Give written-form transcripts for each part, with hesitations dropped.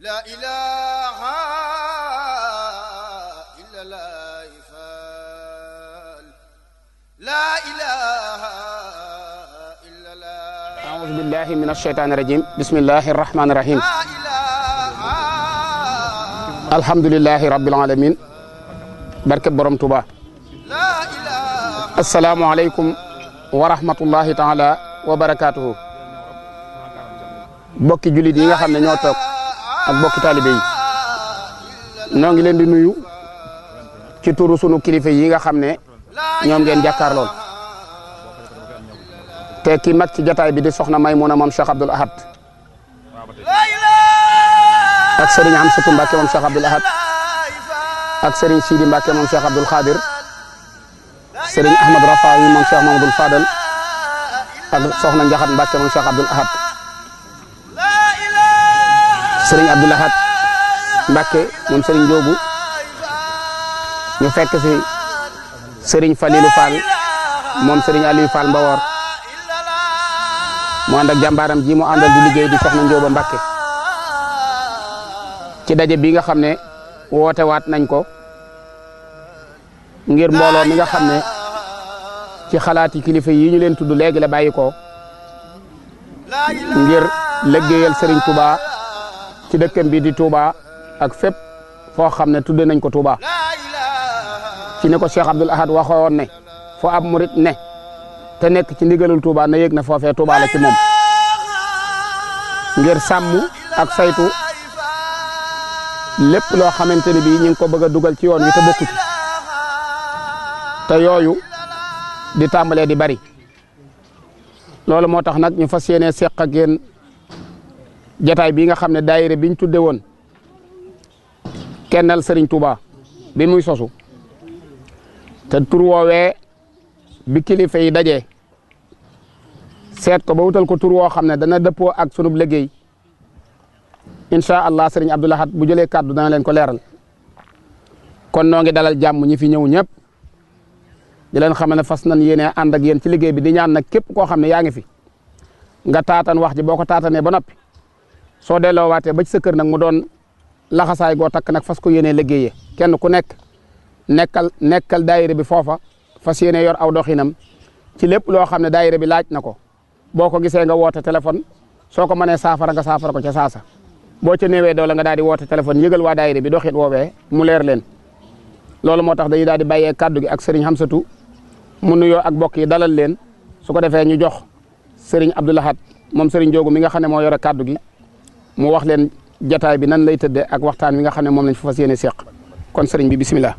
لا إله إلا الله فال لا إله إلا الله أعوذ بالله من الشيطان الرجيم بسم الله الرحمن الرحيم الحمد لله رب العالمين barke borom Tuuba assalaamu aleykum wa rahmatullahi taala wa barakaatuhu bokki jullit yi nga xam ne ñoo toog ak bokki taalibe yi ñoo ngi leen di nuyu ci turu sunu kilifa yi nga xam ne ñoom ngeen jàkkaarlool te ki mag ci jataay bi di soxna Maymuna moom Cheikh Abdoul Ahad ak Serigne Amsatu Mbàkke moom Cheikh Abdoul Ahad ak Serigne Sidi Mbàkke moom Cheikh Abdoul Khadir Serigne Ahmad Rafa yi moom Cheikh Mamadou Fadal ak soxna Njaxat Mbàkke moom Cheikh Abdoul Ahad Serigne Abdoul Ahad Mbàkke moom Serigne Njoogu ñu fekk si Serigne Falilou Fall moom Serigne Aliou Fall Mbawor mu ànd ak jàmbaaram ji mu àndal di liggéey di soxna Njóoba Mbàkke ci daje bi nga xam ne woote waat nañ ko ngir mbooloo mi nga xam ne ci xalaati kilifa yi ñu leen tudd léegi la bàyyi ko ngir liggéeyal Serigne Touba ci dëkkam bi di Touba ak fépp foo xam ne tudde nañ ko Touba ci ne ko Cheikh Abdoul Ahad waxoon ne foo ab murit ne te nekk ci ndigalul Touba na yëg na foofee Touba la ci moom ngir sàmm ak saytu lépp loo xamante ne bii ñu ngi ko bëgg a dugal ci yoon wi te bokku ci te yooyu di tàmbalee di bari loolu moo tax nag ñu fas yéene seq ak yéen jataay bi nga xam ne daayira biñ tudde woon kennal Serigne Touba bi muy sosu te tur woowee bi kilifa yi dajee seet ko ba wutal ko tur woo xam ne dana dëppoo ak sunub liggéey incha allah Serigne Abdoul Ahad bu jëlee kàddu dana leen ko leeral kon noo ngi dalal jàmm ñi fi ñëw ñëpp di leen xam ne fas nañ yéene ànd ak yéen ci liggéey bi di ñaan nag képp koo xam ne yaa ngi fi nga taatan wax ji boo ko taatanee ba noppi soo delloo waatee ba ci sa kër nag mu doon laxasaay goo takk nag fas ko yéenee liggéeyee kenn ku nekk nekkal daayira bi foofa fas yéene yor aw doxinam ci lépp loo xam ne daayira bi laaj na ko boo ko gisee nga woote téléphone soo ko mënee saafara nga saafara ko ca saasa boo ca néewee doole nga daal di woote téléphone yëgal waa daayira bi doxit woowee mu leer leen loolu moo tax dañuy daal di bàyyee kaddu gi ak Serigne Hamsatu mu nuyoo ak bokk yi dalal leen su ko defee ñu jox Serigne Abdoul Ahad moom Serigne Njoogu mi nga xam ne moo yore kaddu gi mu wax leen jataay bi nan lay tëddee ak waxtaan wi nga xam ne moom lañ fa fas yéene seq kon Serigne bi bisimilah.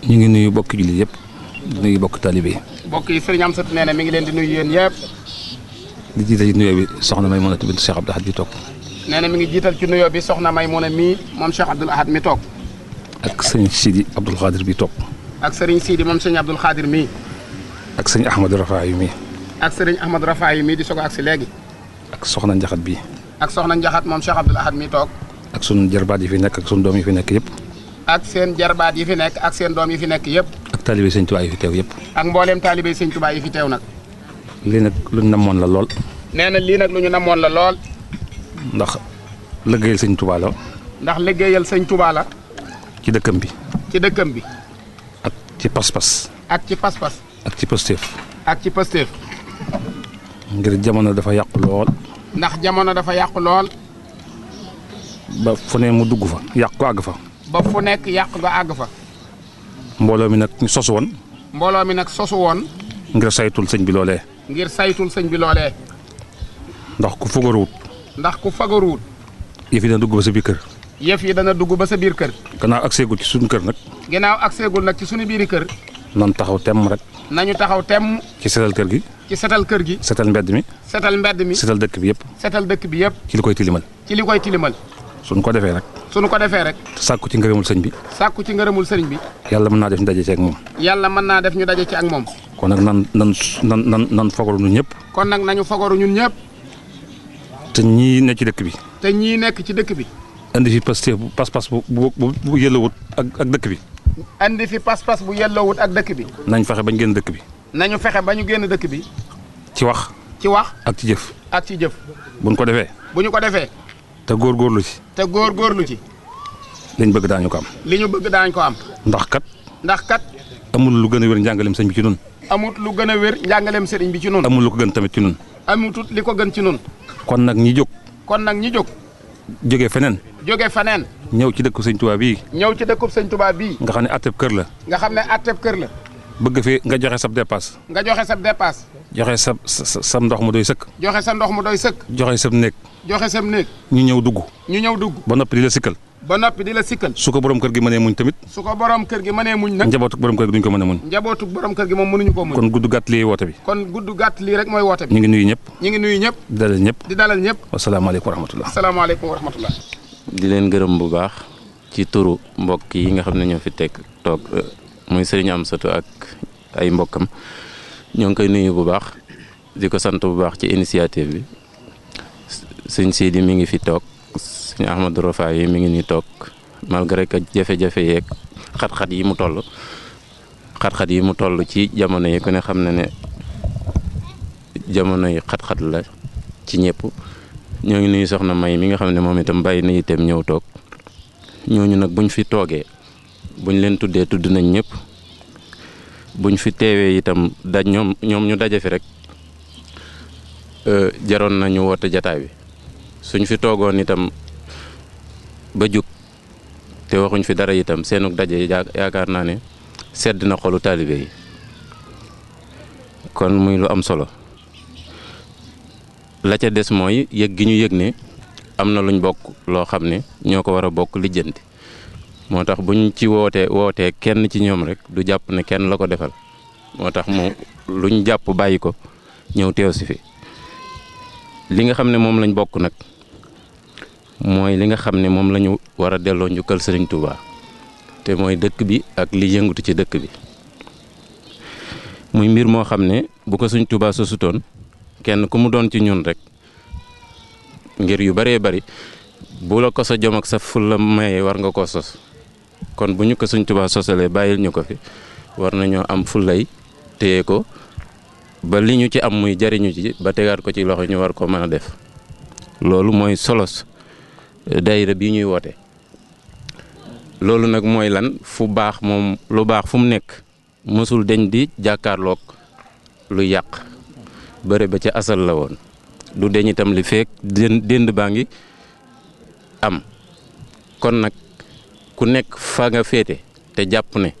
ñu ngi nuyu bokk jullit yëpp di nuyu bokk taalibe yi. bokk yi Serigne Hamsatu nee na mi ngi leen di nuyu yéen yëpp. di jiital ci nuyoo bi soxna Maymuna bint Cheikh Abdoul Ahad bi toog. nee na mi ngi jiital ci nuyoo bi soxna Maymuna mii moom Cheikh Abdoul Ahad mi toog. ak sëñ Sidi Abdoul Khadir bi toog. ak Serigne Sidi moom sëñ Abdoul Khadir mii. ak sëñ Ahmad Rafa yu mii. ak Serigne Ahmad Rafa yu mii di soog a agsi léegi. ak soxna Njaxat bii. ak soxna Njaxat moom Cheikh Abdoul Ahad mi toog. ak sunu jarbaat yi fi nekk ak sunu doom yi fi nekk yëpp. ak seen jarbaat yi fi nekk ak seen doom yi fi nekk yëpp. ak taalibe sëñ Tuubaa yi fi teew yëpp. ak mbooleem taalibe sëñ Tuubaa yi fi teew nag. lii nag lu ñu namoon la lool. nee na lii nag lu ñu namoon la lool. ndax liggéeyal sëñ Tuubaa la. ndax liggéeyal sëñ Tuubaa la. ci dëkkam bi. ci dëkkam bi. ak ci pas-pas. ak ci pas-pas. ak ci pësteef. ak ci pësteef. ngir jamono dafa yàqu lool. ndax jamono dafa yàqu lool. ba fu ne mu dugg fa yàq ko àgg fa. ba fu nekk yàq nga àgg fa. mbooloo mi nag ñu sosu woon. mbooloo mi nag sosu woon. ngir saytul sëñ bi loolee. ngir saytul sëñ bi loolee. ndax ku fagaruwut. ndax ku fagaruwut. yëf yi dana dugg ba sa biir kër. yëf yi dana dugg ba sa biir kër. gannaaw ak seegul ci suñu kër nag. ginnaaw ak seegul nag ci suñu biiri kër. nan taxaw temm rek. nañu taxaw temm. ci setal kër gi. ci setal kër gi. setal mbedd mi. setal mbedd mi. setal dëkk bi yëpp. setal dëkk bi yëpp. ci li koy tilimal. ci li koy tilimal. suñ ko defee rek. suñu ko defee rek. sàkku ci ngërëmul sëñ bi. sàkku ci ngërëmul sëriñ bi. yàlla mën naa def ñu daje ci ak moom. yàlla mën naa def ñu daje ci ak moom. kon nag nan fagaru ñun ñëpp. kon nag nañu fagaru ñun ñëpp. te ñii nekk ci dëkk bi. te ñii nekk ci dëkk bi. andi fi pas-pas bu yëllawut ak dëkk bi. andi fi pas-pas bu yelloowut ak dëkk bi. nañ fexe bañ génn dëkk bi. nañu fexe ba ñu génn dëkk bi. ci wax. ci wax. ak ci jëf. ak ci jëf. buñ ko defee. bu ñu ko defee. te góorgóorlu ci. te góorgóorlu ci. liñ bëgg daañu ko am. li ñu bëgg daañu ko am. ndax kat. amul lu gën a wér njàngaleem sëñ bi ci nun. amut lu gën a wér njàngaleem sëriñ bi ci nun. amul lu ko gën tamit ci nun. amutut li ko gën ci nun. kon nag ñi jóg. jóge faneen. ñëw ci dëkkub sëñ Tuubaa bii. nga xam ne atteb kër la. bëgg fi nga joxe sab dépasse. joxe sa ndox mu doy sëkk. joxe sab néeg. ñu ñëw dugg. ba noppi di la sikkal. su ko borom kër gi mënee muñ tamit. nag. njabootu borom kër gi duñ ko mën a muñ. njabootu borom kër gi moom mënuñu ko muñ. kon gudd gàtt lii woote bi. rek mooy woote bi. ñu ngi nuyu ñëpp. di dalal ñëpp. wasalaamaaleykum wa rahmatullah. di leen gërëm bu baax ci turu mbokk yi nga xam ne ñoo fi toog muy Serigne Amsatou ak ay mbokkam ñoo ngi koy nuyu bu baax di ko sant bu baax ci initiative bi sëñ Sidi mi ngi fi toog sëñ Ahmadou Rafa yi mi ngi nii toog malgré que jafe-jafe yeeg xat-xat yi mu toll ci jamono yi ku ne xam na ne jamono yi xat-xat la ci ñëpp ñoo ngi nuyu soxna May mi nga xam ne moom itam bàyyi na itam ñëw toog ñooñu nag buñ fi toogee buñ leen tuddee tudd nañ ñëpp buñ fi teewee itam ñoom ñu daje fi rek jaroon nañu woote jataay bi suñ fi toogoon itam ba jug te waxuñ fi dara itam seenug daje yaakaar naa ne sedd na xolu taalibe yi kon muy lu am solo la ca des mooy yëg gi ñu yëg ne am na luñ bokk loo xam ne ñoo ko war a bokk lijjanti moo tax buñ ci wootee kenn ci ñoom rek du jàpp ne kenn la ko defal moo tax mu luñ jàpp bàyyi ko ñëw teew si fi li nga xam ne moom lañ bokk nag mooy li nga xam ne moom la ñu war a delloo njukkal Sëriñ Tuubaa te mooy dëkk bi ak li yëngatu ci dëkk bi muy mbir moo xam ne bu ko Sëriñ Tuubaa sosutoon kenn ku mu doon ci ñun rek ngir yu bëree bëri bu la ko sa jom ak sa ful la mayee war nga koo sos kon bu ñu ko Sëriñ Tuubaa sosalee bàyyil ñu ko fi war nañoo am fulay téye ko ba li ñu ci am muy jariñu ci ba tegaat ko ci loxo ñu war ko mën a def loolu mooy solos daayira bii ñuy woote loolu nag mooy lan fu baax moom lu baax fu mu nekk mësul deñ di jàkkaarloog lu yàq bëre ba ca asal la woon du deñ itam li feek dënd baa ngi am kon nag ku nekk fa nga féete te jàpp ne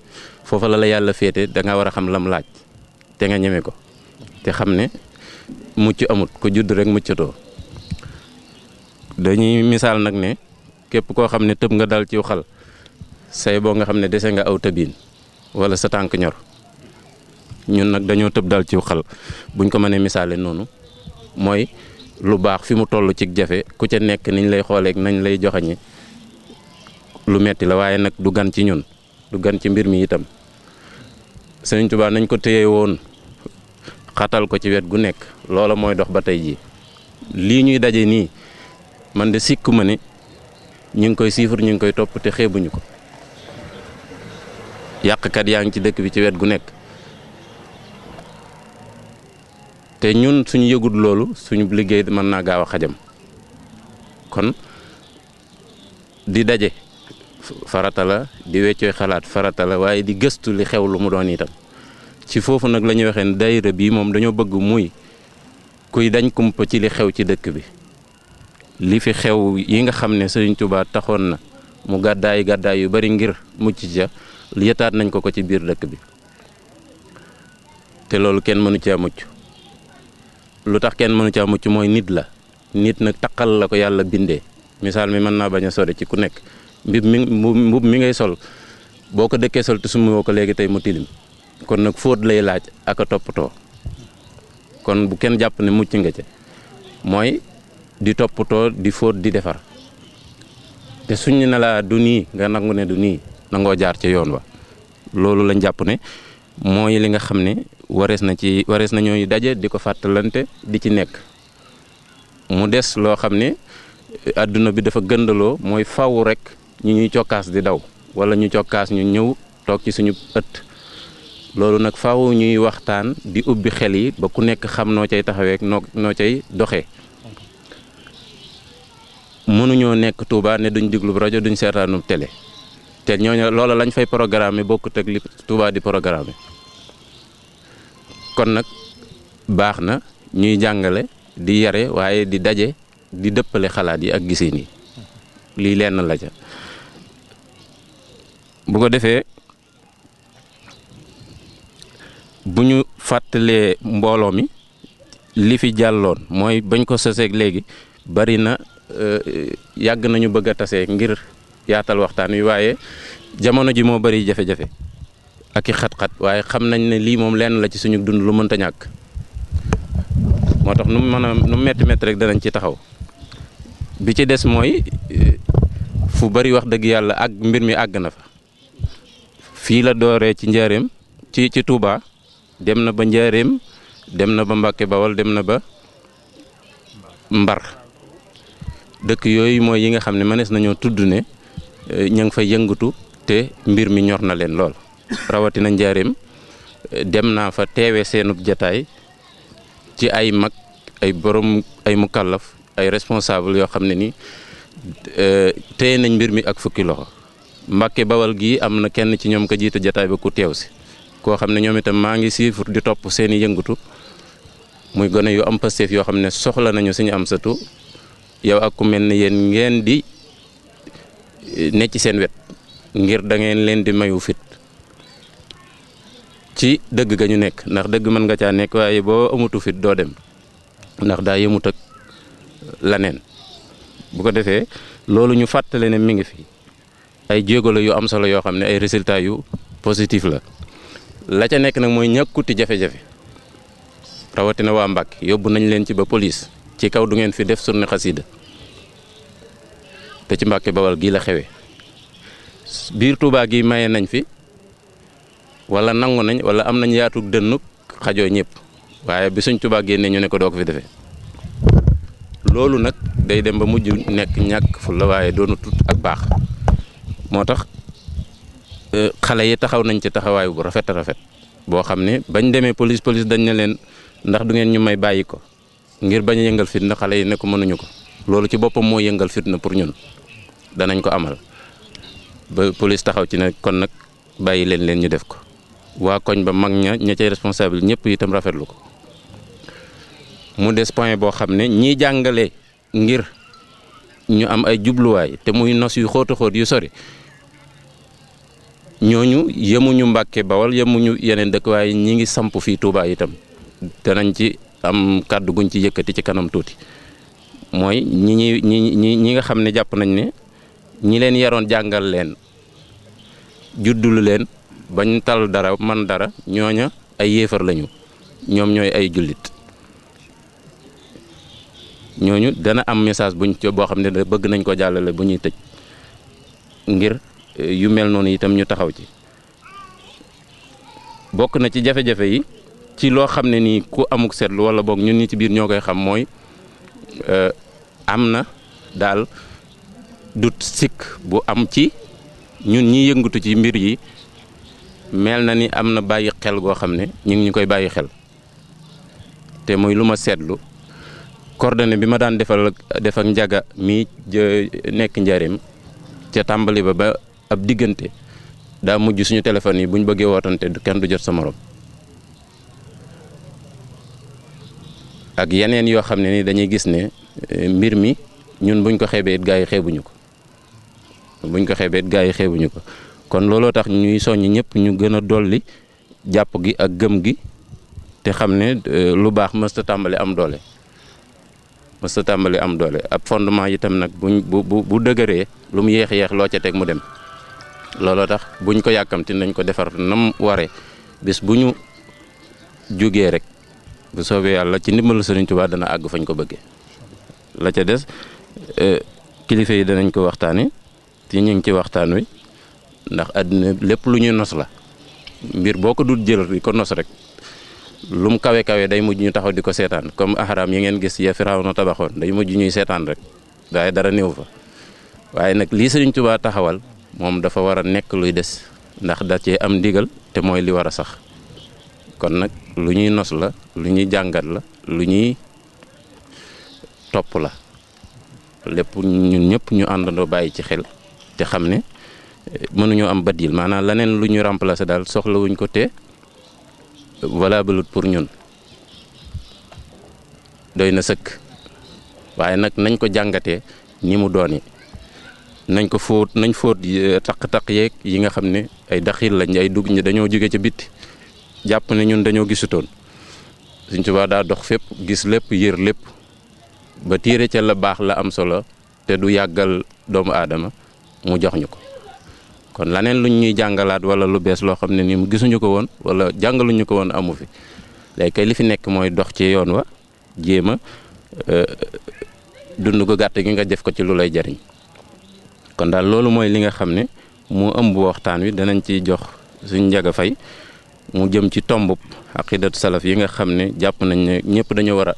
foofa la yàlla féete da nga war a xam lam laaj te nga ñeme ko te xam ne mucc amut ko judd rek muccatoo dañuy misaal nag ne képp koo xam ne tëb nga dal ci xal say boo nga xam ne dese nga aw tëbiin wala sa tànk ñor ñun nag dañoo tëb dal ci xal buñ ko mënee misaale noonu mooy lu baax fi mu toll ci jafe ku ca nekk niñ lay xooleek nañ lay joxañe lu metti la waaye nag du gan ci ñun du gan ci mbir mi itam Sëriñ Tuubaa nañ ko téye woon xatal ko ci wet gu nekk loola mooy dox ba tey jii lii ñuy daje nii man de sikku ma ne ñu ngi koy siifar ñu ngi koy topp te xeebuñu ko yàqkat yaa ngi ci dëkk bi ci wet gu nekk te ñun suñu yëgut loolu suñu liggéey mën naa gaaw a xajam kon di daje farata la di weccooy xalaat farata la waaye di gëstu li xew lu mu doon itam ci foofu nag la ñuy waxee ne daayira bii moom dañoo bëgg muy kuy dañ kumpa ci li xew ci dëkk bi li fi xew yi nga xam ne Sëriñ Tuubaa taxoon na mu gàddaay yu bari ngir mucc ca yëtaat nañ ko ci biir dëkk bi te loolu kenn mënu caa mucc lu tax kenn mënu caa mucc mooy nit la nit nag taqal la ko yàlla bindee misaal mi mën naa bañ a sore ci ku nekk mbub mi ngay sol boo ko dëkkee sol te summi woo ko léegi tey mu tilim kon nag fóot lay laaj ak a toppatoo kon bu kenn jàpp ne mucc nga ca mooy di toppatoo di fóot di defar te suñ ne la du nii nga nangu ne du nii nangoo jaar ca yoon wa loolu lañ jàpp ne mooy li nga xam ne warees na ñooy daje di ko fàttalante di ci nekk mu des loo xam ne àdduna bi dafa gëndaloo mooy faw rek ñu ñuy cokkaas di daw wala ñu cokkaas ñu ñëw toog ci suñu ëtt loolu nag faw ñuy waxtaan di ubbi xel yi ba ku nekk xam noo cay taxawee noo cay doxee mënuñoo nekk Touba ne duñ diglu rajo duñ seetaanu télé te ñooñu loola lañ fay programme bokkut ak li Touba di programme kon nag baax na ñuy jàngale di yare waaye di daje di dëppale xalaat yi ak gisin yi lii lenn la ca bu ko defee bu ñu fàttalee mbooloo mi li fi jàlloon mooy bañ ko soseeg léegi bari na yàgg nañu bëgg a tase ngir yaatal waxtaan wi waaye jamono ji moo bari jafe-jafe ak i xat-xat waaye xam nañ ne lii moom lenn la ci suñu dund lu mënta ñàkk moo tax nu mu metti rek danañ ci taxaw bi ci des mooy fu bari wax dëgg yàlla ak mbir mi àgg na fa fii la dooree ci njaareem ci Touba dem na ba njaareem dem na ba Mbàkke Bawol dem na ba Mbar dëkk yooyu mooy yi nga xam ne mënees nañoo tudd ne ña ngi fay yëngatu te mbir mi ñor na leen lool rawatina njaareem dem naa fa teewe seenub jataay ci ay mag ay borom ay mukallaf ay responsable yoo xam ne ni téye nañ mbir mi ak fukki loxo Mbàkke Bawal gii am na kenn ci ñoom ko jiite jataay ba ku teew si koo xam ne ñoom itam maa ngi siifur di topp seen i yëngatu muy gone yu am Pastef yoo xam ne soxla nañu suñu am satu yow ak ku mel ne yéen ngeen di ne ci seen wet ngir da ngeen leen di mayu fit ci dëgg ga ñu nekk ndax dëgg mën nga caa nekk waaye boo amutu fit doo dem ndax daa yëmut ak laneen bu ko defee loolu ñu fàttale ne mi ngi fi ay jéego la yu am solo yoo xam ne ay résultats yu positif la ca nekk nag mooy ñàkkuti jafe-jafe rawatina waa Mbàkke yóbbu nañ leen ci ba police ci kaw du ngeen fi def surne xasida te ci Mbàkke Bawal gii la xewee biir Touba gi maye nañ fi wala nangu nañ wala am nañ yaatu dënnuk xajoo ñëpp waaye bi suñ Touba génne ñu ne ko doo ko fi defee loolu nag day dem ba mujj nekk ñàkk fu la waaye doonu tut ak baax moo tax xale yi taxaw nañ ci taxawaay bu rafet boo xam ne bañ demee police dañ ne leen ndax du ngeen ñu may bàyyi ko ngir bañ a yëngal fitna xale yi ne ko mënuñu ko loolu ci boppam moo yëngal fitna pour ñun danañ ko amal ba police taxaw ci ne kon nag bàyyi leen ñu def ko waa koñ ba mag ña cay responsable ñëpp itam rafetlu ko mu des point boo xam ne ñii jàngale ngir ñu am ay jubluwaay te muy nos yu xóot yu sori ñooñu yemuñu Mbàkke Bawal yemuñu yeneen dëkk waaye ñi ngi samp fii Touba itam danañ ci am kàddu guñ ci yëkkati ci kanam tuuti mooy ñi nga xam ne jàpp nañ ne ñi leen yaroon jàngal leen juddulu leen bañ tal dara man dara ñooña ay yéefar lañu ñoom ñooy ay jullit ñooñu dana am message boo xam ne bëgg nañ ko jàllale bu ñuy tëj ngir yu mel noonu itam ñu taxaw ci bokk na ci jafe-jafe yi ci loo xam ne nii ku amuk seetlu wala boog ñun ñi ci biir ñoo koy xam mooy am na daal dut sikk bu am ci ñun ñi yëngatu ci mbir yi mel na ni am na bàyyi xel goo xam ne ñu ngi ñu koy bàyyi xel te muy lu ma seetlu coordonnée bi ma daan def ak njaga mi nekk njaareem ca tàmbali ba ab diggante daa mujj suñu téléphone yi buñ bëggee wootante kenn du jot sa morom ak yeneen yoo xam ne ni dañuy gis ne mbir mi ñun buñ ko xeebee it gaa yi xeebuñu ko kon looloo tax ñuy soññ ñëpp ñu gën a dolli jàpp gi ak gëm gi te xam ne lu baax mësta tàmbali am doole ab fondement itam nag bu dëgëree lu mu yeex loo ca teg mu dem looloo tax buñ ko yàkkamti nañ ko defar nam ware bis bu ñu jógee rek bu soobee yàlla ci ndimbalu Sëriñ Tuubaa dana àgg fañ ko bëggee la ca des kilifa yi danañ ko waxtaane te ñu ngi ci waxtaan wi ndax àddina lépp lu ñuy nos la mbir boo ko dul jël di ko nos rek lu mu kawe day mujj ñu taxaw di ko seetaan comme ahraam yi ngeen gis ya Firawna tabaxoon day mujj ñuy seetaan rek waaye dara néew fa waaye nag lii Sëriñ Tuubaa taxawal moom dafa war a nekk luy des ndax da cee am ndigal te mooy li war a sax kon nag lu ñuy nos la lu ñuy jàngat la lu ñuy topp la lépp ñun ñëpp ñu àndandoo bàyyi ci xel te xam ne mënuñoo am badil maanaam leneen lu ñu remplacer daal soxlawuñ ko te valable pour ñun doy na sëkk waaye nag nañ ko jàngatee ni mu dooni nañ fóot taq-taq yeeg yi nga xam ne ay daxil lañ ay dugg ñi dañoo jóge ca bitti jàpp ne ñun dañoo gisutoon Sëñ Tuubaa daa dox fépp gis lépp yër lépp ba tiire ca la baax la am solo te du yàggal doomu aadama mu jox ñu ko kon laneen luñ ñuy jàngalaat wala lu bees loo xam ne ni gisuñu ko woon wala jàngaluñu ko woon amu fi léegi kay li fi nekk mooy dox ci yoon wa jéem a dund ko gàtt gi nga def ko ci lu lay jariñ kon daal loolu mooy li nga xam ne moo ëmb waxtaan wi danañ ci jox suñ Njaga Fay mu jëm ci tomb aqidatu salaf yi nga xam ne jàpp nañ ne ñëpp dañoo war a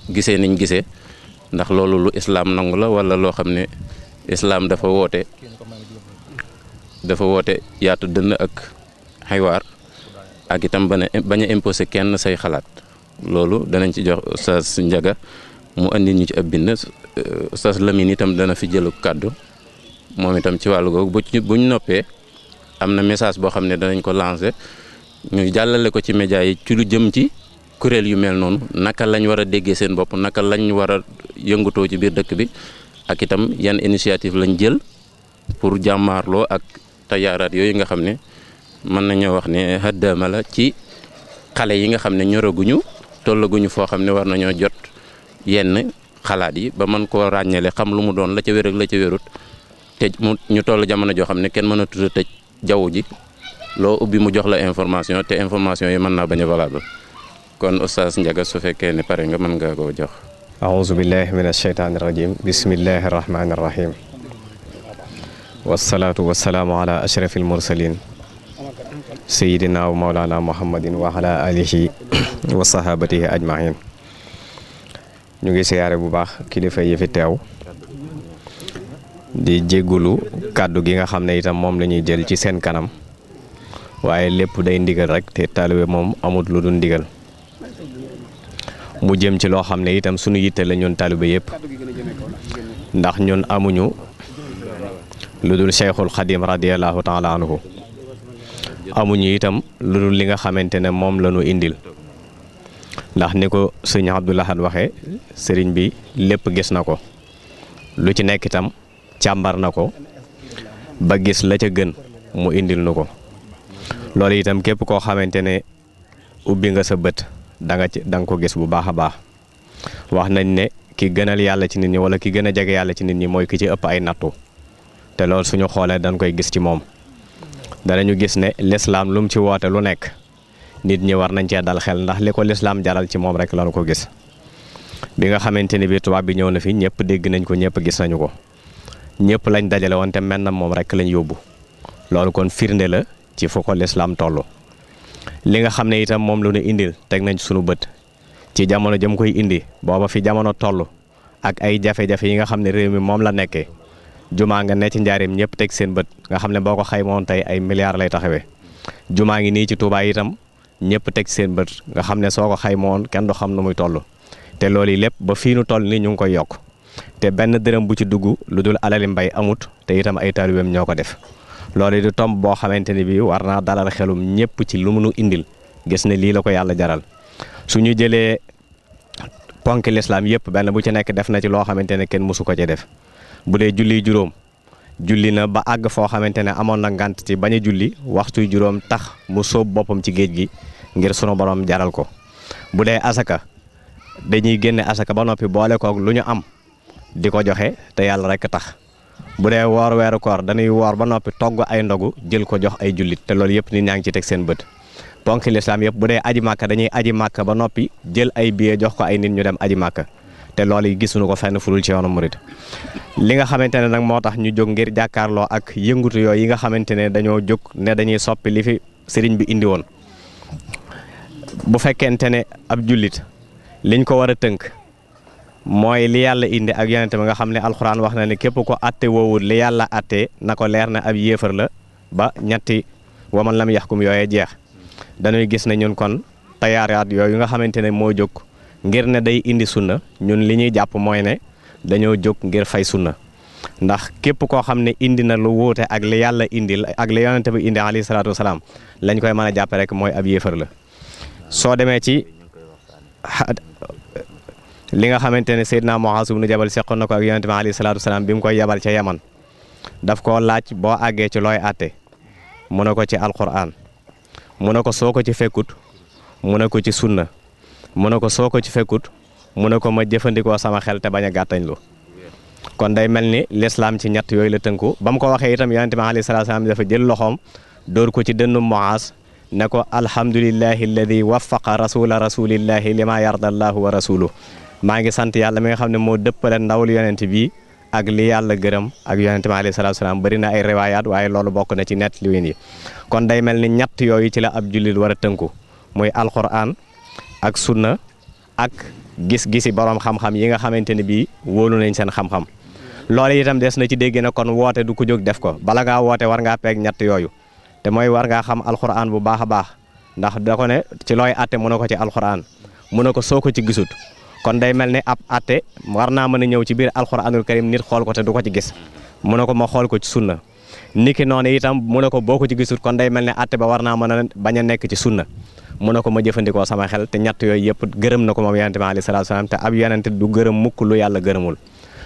gisee niñ gisee ndax loolu lu islaam nangu la wala loo xam ne islaam dafa woote yaatu dënn ak xaywaar ak itam bañ a imposé kenn say xalaat loolu danañ ci jox Oustaz Njaga mu andi ñu ci ab bind Oustaz Lamine itam dana fi jëlu kàddu moom itam ci wàllu googu buñ noppee am na message boo xam ne danañ ko lancé ñu jàllale ko ci média yi ci lu jëm ci kuréel yu mel noonu naka lañ war a déggee seen bopp naka lañ war a yëngatoo ci biir dëkk bi ak itam yan initiative lañ jël pour jàmmaarloo ak tayaaraat yooyu nga xam ne mën nañoo wax ne xëddama la ci xale yi nga xam ne ñoraguñu tollaguñu foo xam ne war nañoo jot yenn xalaat yi ba mën koo ràññale xam lu mu doon la ca wér ak la ca wérut te ñu toll jamono joo xam ne kenn mën a tudd tëj jaww ji loo ubbi mu jox la information te information yi mën naa bañ a valable kon Oustaz Njaga su fekkee ne pare nga mën nga koo jox. aouzu billahi min asheytaani rajim bismillahi rahmaani rahim wasalaatu wasalaamu ala ashrafi almursalin sayidina wa maulana muhammadin wa ala alihi wa sahabatihi ajmain ñu ngi siyaare bu baax kilifa yi fi teew di jéggulu kàddu gi nga xam ne itam moom la ñuy jël ci seen kanam waaye lépp day ndigal rek te taalibe moom amut lu dul ndigal mu jëm ci loo xam ne itam sunu yitte la ñun taalibe yëpp ndax ñun amuñu lu dul Cheikhul Xadim radiyallahu taala anhu amuñu itam lu dul li nga xamante ne moom la ñu indil ndax ni ko sëñ Abdou Lahad waxee sëriñ bi lépp gis na ko lu ci nekk itam càmbar na ko ba gis la ca gën mu indil nu ko loolu itam képp koo xamante ne ubbi nga sa bët da nga ko gis bu baax a baax wax nañ ne ki gënal yàlla ci nit ñi wala ki gën a jege yàlla ci nit ñi mooy ki ci ëpp ay nattu te loolu suñu xoolee dañ koy gis ci moom danañu gis ne lislaam lu mu ci woote lu nekk nit ñi war nañ cee dal xel ndax li ko lislaam jaral ci moom rek lañu ko gis bi nga xamante ni bi tubaab bi ñëw na fi ñëpp dégg nañ ko ñëpp gis nañu ko ñëpp lañ dajale woon te mel na moom rek lañ yóbbu loolu kon firnde la ci fu ko lislaam toll li nga xam ne itam moom lu ñu indil teg nañ sunu bët ci jamono jëm koy indi booba fi jamono toll ak ay jafe-jafe yi nga xam ne réew mi moom la nekkee jumaa nga ne ci njaareem ñëpp teg seen bët nga xam ne boo ko xaymoon tey ay milliards lay taxawee jumaa ngi nii ci Touba itam ñëpp teg seen bët nga xam ne soo ko xaymoon kenn du xam nu muy toll te loolu yi lépp ba fii nu toll nii ñu ngi koy yokk te benn dërëm bu ci dugg lu dul alali mbay amut te itam ay taalibeem ñoo ko def loolu di tomb boo xamante ni bi war naa dalal xelum ñëpp ci lu mu nu indil gis ne lii la ko yàlla jaral su ñu jëlee ponk lislaam yëpp benn bu ci nekk def na ci loo xamante ne kenn mësu ko ci def bu dee julli juróom julli na ba àgg foo xamante ne amoon na ngànt ci bañ a julli waxtu juróom tax mu sóob boppam ci géej gi ngir sunu borom jaral ko bu dee asaka dañuy génne asaka ba noppi boole koog lu ñu am di ko joxe te yàlla rek tax bu dee woor weeru koor dañuy woor ba noppi togg ay ndogu jël ko jox ay jullit te loolu yëpp nit ñaa ngi ci teg seen bët ponk lislaam yëpp bu dee aji màkka dañuy aji màkka ba noppi jël ay billet jox ko ay nit ñu dem aji màkka te loolu yi gisuñu ko fenn furul ci yoonu murit li nga xamante ne nag moo tax ñu jóg ngir jàkkaarloo ak yëngutu yooyu yi nga xamante ne dañoo jóg ne dañuy soppi li fi sëriñ bi indi woon bu fekkente ne ab jullit liñ ko war a tënk mooy li yàlla indi ak yonente bi nga xam ne alxuraan wax na ne képp ko atte woowul li yàlla atte na ko leer na ab yéefar la ba ñetti waman lam yaxkum yooye jeex dañuy gis ne ñun kon tayaaraat yooyu nga xamante ne moo jóg ngir ne day indi sunna ñun li ñuy jàpp mooy ne dañoo jóg ngir fay sunna ndax képp koo xam ne indi na lu wuute ak li yàlla indi ak li yonente bi indi alayhi salaatu wasalaam lañ koy mën a jàppe rek mooy ab yéefar la. soo demee ci li nga xamante ne Seydina Muaaz ibnu Jabal seqoon na ko ak yonente bi alayhi salaatu wasalaam bi mu koy yabal ca Yaman daf koo laaj boo àggee ci looy àtte mu ne ko ci alquran mu ne ko soo ko ci fekkut mu ne ko ci sunna mu ne ko soo ko ci fekkut mu ne ko ma jëfandikoo sama xel te bañ a gàttañlu. kon day mel ni lislaam ci ñett yooyu la tënku ba mu ko waxee itam yonente bi alayhi salaatu wasalaam dafa jël loxoom dóor ko ci dënnu Muaaz ne ko alhamdulillahi alladi waffaqa rasula rasulillahi lima yarda allahu wa rasuluhu maa ngi sant yàlla mi nga xam ne moo dëppale ndawul yonente bi ak li yàlla gërëm ak yonente bi alayhi salaatu wasalaam bëri na ay riwaayaat waaye loolu bokk na ci nett liwin yi. kon day mel ni ñett yooyu ci la ab jullit war a tënku muy alquran ak sunna ak gis-gisi borom xam-xam yi nga xamante ne bii wóolu nañ seen xam-xam. loolu itam des na ci dégg na kon woote du ko jóg def ko bala ngaa woote war ngaa peeg ñett yooyu te mooy war ngaa xam alquran bu baax a baax ndax da ko ne ci looy atte mu ne ko ci alquran mu ne ko soo ko ci gisut kon day mel ne ab atte war naa mën a ñëw ci biir alquranul karim nit xool ko te du ko ci gis mu ne ko ma xool ko ci sunna niki noonu itam mu ne ko boo ko ci gisut kon day mel ne atte ba war naa mën a bañ a nekk ci sunna mu ne ko ma jëfandikoo sama xel te ñett yooyu yëpp gërëm na ko moom yonente bi alayhi salaatu wasalaam te ab yonente du gërëm mukk lu yàlla gërëmul.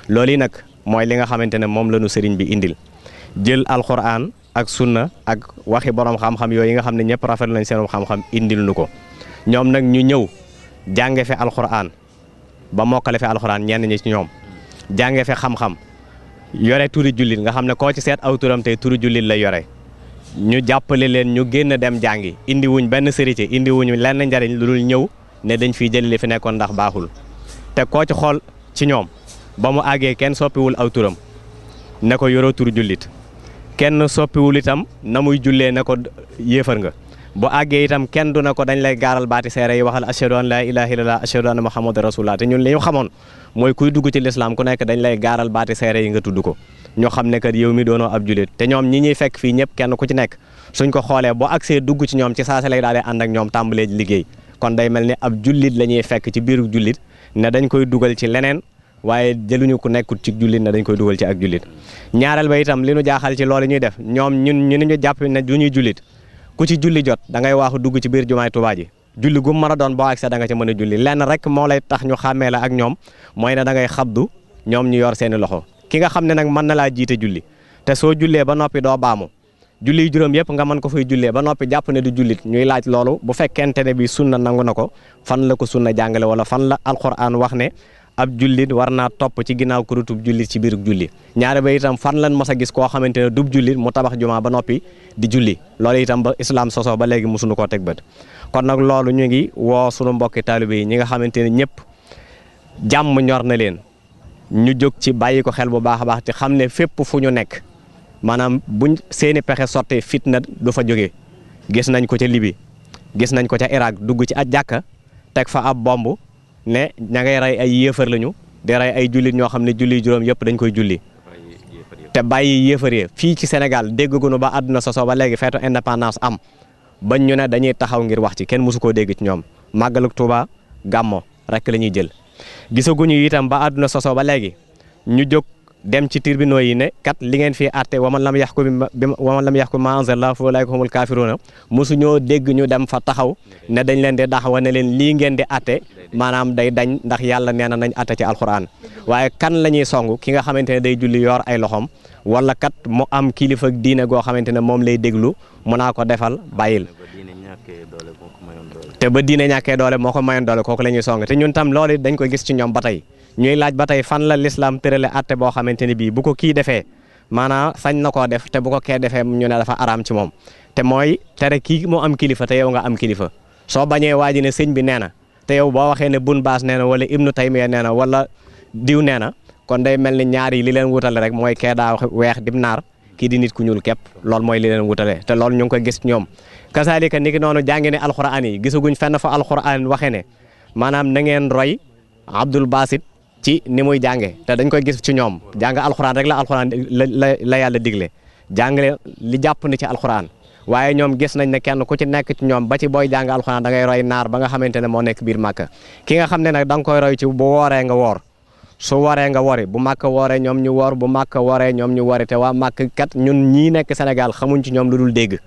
loolu yi nag mooy li nga xamante ne moom la ñu sëriñ bi indil jël alquran ak sunna ak waxi borom xam-xam yooyu nga xam ne ñëpp rafetlu nañ seen xam-xam indil nu ko ñoom nag ñu ñëw jànge fi alquran ba mokkale fi alquran ñenn ñi ci ñoom jànge fi xam-xam yore turi jullit nga xam ne koo ci seet aw turam tey turi jullit lay yore ñu jàppale leen ñu génn dem jàngi indi wuñ benn sërite indi wuñ lenn njariñ lu dul ñëw ne dañ fiy jëli li fi nekkoon ndax baaxul te koo ci xool ci ñoom ba mu àggee kenn soppiwul aw turam ne ko yoroo tur jullit kenn soppiwul itam na muy jullee ne ko yéefar nga bu àggee itam kenn du na ko dañ lay gaaral baati seere yi waxal ashhadu an laa ilaaha illallah ashhadu anna muhammadan rasulullah te ñun li ñu xamoon mooy kuy dugg ci lislaam ku nekk dañ lay gaaral baati seere yi nga tudd ko ñoo xam ne kat yow mi doonoo ab jullit te ñoom ñi ñuy fekk fii ñëpp kenn ku ci nekk suñ ko xoolee boo agsee dugg ci ñoom ci saase lay daal di ànd ak ñoom tàmbalee liggéey kon day mel ni ab jullit la ñuy fekk ci biiru jullit ne dañ koy dugal ci leneen waaye jëluñu ku nekkut ci jullit ne dañ koy dugal ci ak jullit ñaareel ba itam li ñu jaaxal ci loolu ñuy def ñoom ñun ñu jàpp ne du ñuy jullit ku ci julli jot da ngay waaxu dugg ci biir jumaay Tuubaa ji julli gu mën a doon boo agsee da nga ca mën a julli lenn rek moo lay tax ñu xàmmee la ak ñoom mooy ne da ngay xabdu ñoom ñu yor seeni loxo ki nga xam ne nag mën na laa jiite julli te soo jullee ba noppi doo baamu julli juróom yëpp nga mën ko fay jullee ba noppi jàpp ne du jullit ñuy laaj loolu bu fekkente ne bi sunna nangu na ko fan la ko sunna jàngale wala fan la alquran wax ne ab jullit war naa topp ci ginnaaw kurutub jullit ci biir julli ñaare ba itam fan lan mas a gis koo xamante ne dub jullit mu tabax jumaa ba noppi di julli loolu itam ba islam sosoo ba léegi musuñu koo teg bët kon nag loolu ñu ngi woo sunu mbokki taalibe yi ñi nga xamante ne ñëpp jàmm ñor na leen ñu jóg ci bàyyi ko xel bu baax a baax te xam ne fépp fu ñu nekk maanaam buñ seeni pexe sotti fitna du fa jógee gis nañ ko ca Libi gis nañ ko ca Irak dugg ci ak jàkka teg fa ab bomb ne ña ngay rey ay yéefar lañu di rey ay jullit ñoo xam ne julli juróom yëpp dañ koy julli te bàyyi yéefar yi fii ci Sénégal déggagunu ba àdduna sosoo ba léegi feetu indépendance am bañ ñu ne dañuy taxaw ngir wax ci kenn mosu koo dégg ci ñoom màggaluk Tuuba gàmmo rek la ñuy jël gisaguñu itam ba àdduna sosoo ba léegi ñu jóg dem ci tribunaux yi ne kat li ngeen fii àtte waman lam yaxkum ma anzalallaahu fa ulaa'ika humul kaafiruuna mosu ñoo dégg ñu dem fa taxaw ne dañ leen di daxawa ne leen lii ngeen di àtte maanaam day dañ ndax yàlla nee na nañ àtte ci alquran waaye kan la ñuy song ki nga xamante ne day julli yor ay loxom wala kat mu am kilifa diine goo xamante ne moom lay déglu mu naa ko defal bàyyil te ba diine ñàkkee doole moo ko mayoon doole kooku la ñuy song te ñun tam loolu dañ koy gis ci ñoom ba tey ñuy laaj ba tey fan la lislaam tërale atte boo xamante ne bii bu ko kii defee maanaam sañ na koo def te bu ko kee defee ñu ne dafa araam ci moom te mooy tere kii moo am kilifa te yow nga am kilifa soo bañee waa ji ne sëñ bi nee na te yow boo waxee ne Bun Baas nee na wala Ibnu Taymiya nee na wala diw nee na kon day mel ni ñaar yi li leen wutale rek mooy kee daa weex dim naar kii di nit ku ñuul képp loolu mooy li leen wutale te loolu ñu ngi koy gis ñoom kasaalika ni ki noonu jàngi ne alxuraan yi gisaguñ fenn fa alxuraan waxee ne maanaam na ngeen roy Abdul Basit ci ni muy jànge te dañ koy gis ci ñoom jàng alxuraan rek la alxuraan la yàlla digle jàngale li jàpp ni ci alxuraan waaye ñoom gis nañ ne kenn ku ci nekk ci ñoom ba ci booy jàng alxuraan da ngay roy naar ba nga xamante ne moo nekk biir Màkka ki nga xam ne nag da nga koy roy ci bu wooree nga woor su waree nga wori bu Màkka wooree ñoom ñu woor bu Màkka wooree ñoom ñu wori te waa Màkka kat ñun ñii nekk Sénégal xamuñ ci ñoom lu dul dégg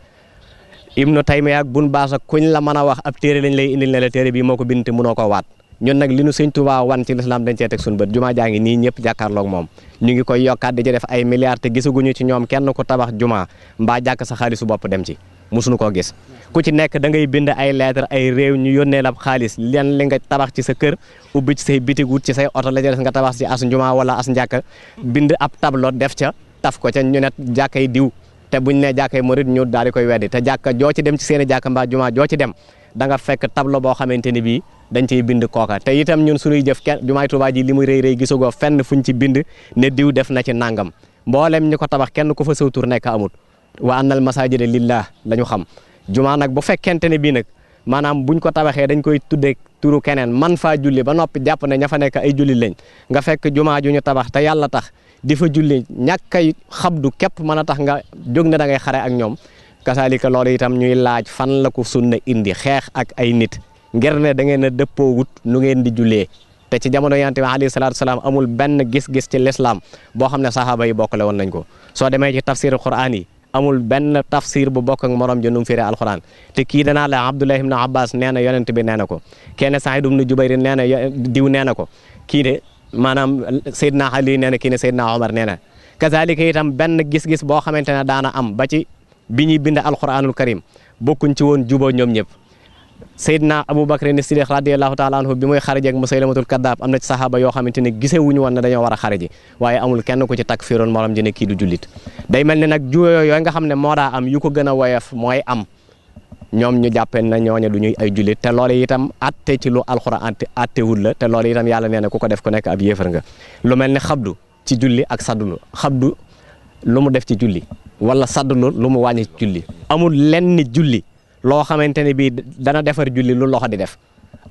Ibnu Taymiya ak Bun Baas ak kuñ la mën a wax ab téere lañ lay indil ne la téere bii moo ko bind te mënoo ko waat ñun nag li nu Sëñ Tuubaa wan ci lislaam dañ cee teg suñu bët jumaa jaa ngi nii ñëpp jàkkaarloog moom ñu ngi koy yokkaat di ci def ay milliards te gisaguñu ci ñoom kenn ku tabax jumaa mbaa jàkk sa xaalisu bopp dem ci musuñu koo gis ku ci nekk da ngay bind ay lettre ay réew ñu yónnee la xaalis leen li nga tabax ci sa kër ubbi ci say bitig wut ci say oto la ca des nga tabax ci as jumaa wala as njàkk bind ab tableau def ca taf ko ca ñu net jàkkay diw te buñ ne jàkkay murid ñu daal di koy weddi te jàkka joo ci dem ci seen i jàkka mbaa jumaa joo ci dem da nga fekk tableau boo xamante ni bii dañ ciy bind kooka te itam ñun suñuy jëf kenn jumaay Tuubaa ji li muy rëy rëy gisagoo fenn fuñ ci bind ne diw def na ci nangam mboolem ñi ko tabax kenn ku fa saw tur nekk amut wa annal masaajida lillah la ñu xam jumaa nag bu fekkente ne bii nag maanaam buñ ko tabaxee dañ koy tuddee turu keneen man faa julli ba noppi jàpp ne ña fa nekk ay julli lañ nga fekk jumaa ju ñu tabax te yàlla tax di fa julli ñàkkay xabdu képp mën a tax nga jóg ne da ngay xare ak ñoom kasaalika loolu itam ñuy laaj fan la ko sunna indi xeex ak ay nit ngir ne da ngeen a dëppoo wut nu ngeen di jullee te ci jamono yonent bi alayhi salaatu salaam amul benn gis-gis ci lislaam boo xam ne sahaaba yi bokkale woon nañ ko soo demee ci tafsir Qur'an yi amul benn tafsir bu bokk ak morom ji nu mu firee alquran te kii danaa la Abdullah ibn Abbas nee na yonent bi nee na ko kenn Saïd ibn Jubayr nee na diw nee na ko kii de maanaam Seydina Ali nee na kii ne Seydina Omar nee na kazalika itam benn gis-gis boo xamante ne daana am ba ci bi ñuy bind alquranul karim bokkuñ ci woon juboo ñoom ñëpp Seydina Aboubacar ni Siddiq radiyallahu taala anhu bi muy xaraji ak Musaylamatul Kaddaab am na ci saxaaba yoo xamante ne gisee wuñu woon ne dañoo war a xaraji waaye amul kenn ku ci takfiroon morom ji ne kii du jullit day mel ne nag juyoo yooyu nga xam ne moo daa am yu ko gën a woyof mooy am ñoom ñu jàppee na ñooña du ñuy ay jullit te loolu itam atte ci lu alxuraan attewul la te loolu itam yàlla nee na ku ko def ku nekk ab yéefar nga lu mel ne xabdu ci julli ak saddulu xabdu lu mu def ci julli wala saddulu lu mu wàññi ci julli amul lenn julli loo xamante ne bii dana defar julli lu loxo di def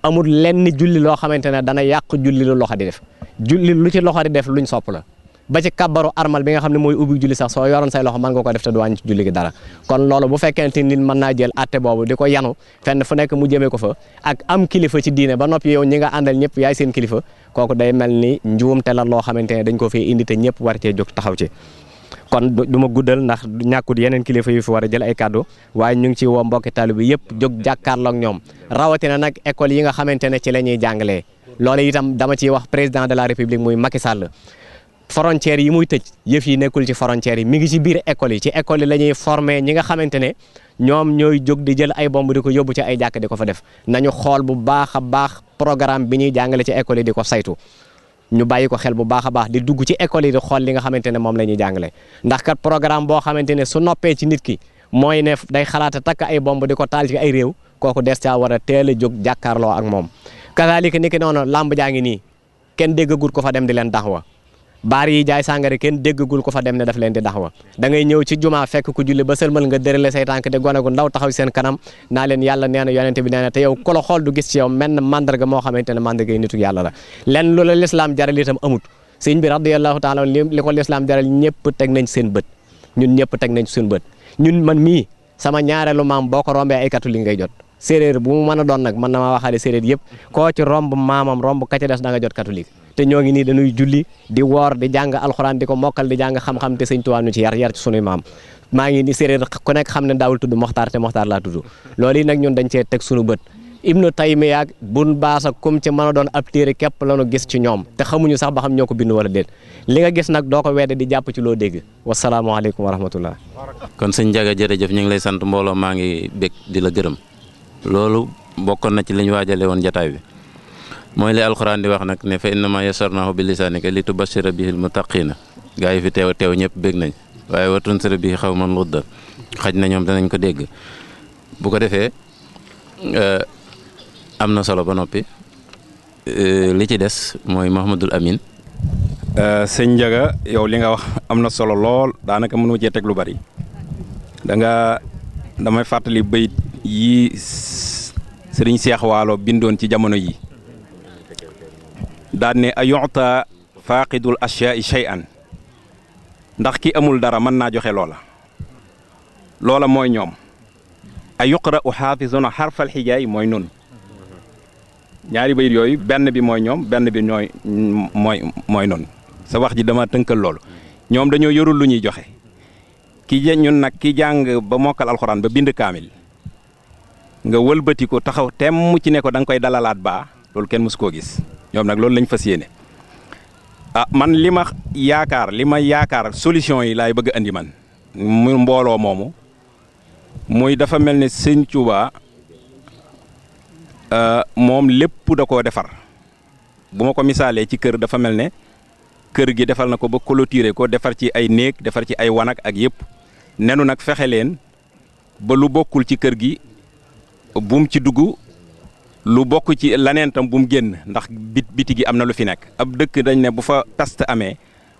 amul lenn julli loo xamante ne dana yàq julli lu loxo di def julli lu ci loxo di def luñ sopp la ba ci kabbaru armal bi nga xam ne mooy ubbi julli sax soo yoroon say loxo mën nga ko def te du wàññi ci julli gi dara kon loolu bu fekkente nit mën naa jël atte boobu di ko yanu fenn fu nekk mu jëmee ko fa ak am kilifa ci diine ba noppi yow ñi nga àndal ñëpp yaay seen kilifa kooku day mel ni njuumte la loo xamante ne dañ ko fee indi te ñëpp war cee jóg taxaw ci kon du ma guddal ndax ñàkkut yeneen kilifa yu fi war a jël ay kàddu waaye ñu ngi ci woo mbokki taalibe bi yëpp jóg jàkkaarloog ñoom rawatina nag école yi nga xamante ne ci la ñuy jàngalee loolu itam dama ciy wax président de la république muy Macky Sall frontières yi muy tëj yëf yi nekkul ci frontières yi mi ngi ci biir école yi ci école yi la ñuy former ñi nga xamante ne ñoom ñooy jóg di jël ay bomb di ko yóbbu ci ay jàkk di ko fa def nañu xool bu baax a baax programme bi ñuy jàngale ci école yi di ko saytu ñu bàyyi ko xel bu baax a baax di dugg ci école yi di xool li nga xamante ne moom la ñuy jàngale ndax kat programme boo xamante ne su noppee ci nit ki mooy ne day xalaat a takk ay bomb di ko taal ci ay réew kooku des caa war a teel a jóg jàkkaarloo ak moom kazalika ni ki noonu làmb jaa ngi nii kenn déggagul ko fa dem di leen daxwa baar yi jaay sàngara kenn déggagul ko fa dem ne daf leen di daxwa da ngay ñëw ci jumaa fekk ku julli ba sëlmal nga dërale say tànk de gone gu ndaw taxaw seen kanam naa leen yàlla nee na yonente bi nee na te yow ku la xool du gis ci yow menn mandarga moo xamante ne mandarga yi nitu yàlla la len lu la lislaam jaral itam amut sëñ bi radiyallahu taala li ko lislaam jaral ñëpp teg nañ seen bët ñun ñëpp teg nañ seen bët ñun man mii sama ñaareelu maam boo ko rombee ay catholique ngay jot séeréer bu mu mën a doon nag mën na maa waxaale séeréer yëpp koo ci romb maamam romb ka ca des da nga jot catholique te ñoo ngi nii dañuy julli di woor di jàng alxuraan di ko mokkal di jàng xam-xam te sëñ Tuubaa ñu ci yar ci sunuy maam maa ngi ni séeréer ku nekk xam ne daawul tudd Moxtaar te Moxtaar laa tudd loolu yi nag ñun dañ cee teg sunu bët Ibnu Taymiya ak Bun Baas ak kum ci mën a doon ab téere képp la ñu gis ci ñoom te xamuñu sax ba xam ñoo ko bind wala déet li nga gis nag doo ko wedde di jàpp ci loo dégg wasalaamaaleykum wa rahmatullah kon sëñ Njaga jërëjëf ñu ngi lay sant mbooloo maa ngi bég di la gërëm loolu bokkoon na ci li ñu waajale woon jataay bi mooy li alxuraan di wax nag ne fa innama yasarnahu bi lisaanika li tubashira bihi almuttaqina gaa yi fi teew ñëpp bég nañ waaye wa tunsira bihi xawman ludda xaj na ñoom danañ ko dégg bu ko defee am na solo ba noppi li ci des mooy Mouhamadul Amin. sëñ Njaga yow li nga wax am na solo lool daanaka mënu cee teg lu bari damay fàttali bayit yi sëriñ Seex Waalo bindoon ci jamono yi daan ne a yu'ta faaqidul ashyaa'i shay'an ndax ki amul dara mën naa joxe loola mooy ñoom a yuqra'u xaafizuna xarfal xijaay mooy nun ñaari bayit yooyu benn bi mooy ñoom benn bi mooy noonu sa wax ji dama tënkal loolu ñoom dañoo yorul lu ñuy joxe ñun nag ki jàng ba mokkal alxuraan ba bind kaamil nga wëlbati ko taxaw temm ci ne ko da nga koy dalalaat baa loolu kenn mësu koo gis ñoom nag loolu lañ fas yéene man li ma yaakaar solution yi laay bëgg a andi man mu mbooloo moomu muy dafa mel ne sëñ Tuubaa moom lépp da koo defar bu ma ko misaalee ci kër dafa mel ne kër gi defal na ko ba clôturer ko defar ci ay néeg defar ci ay wanag ak yëpp nenu nag fexe leen ba lu bokkul ci kër gi bum ci dugg lu bokk ci laneen tam bu mu génn ndax biti gi am na lu fi nekk ab dëkk dañ ne bu fa peste amee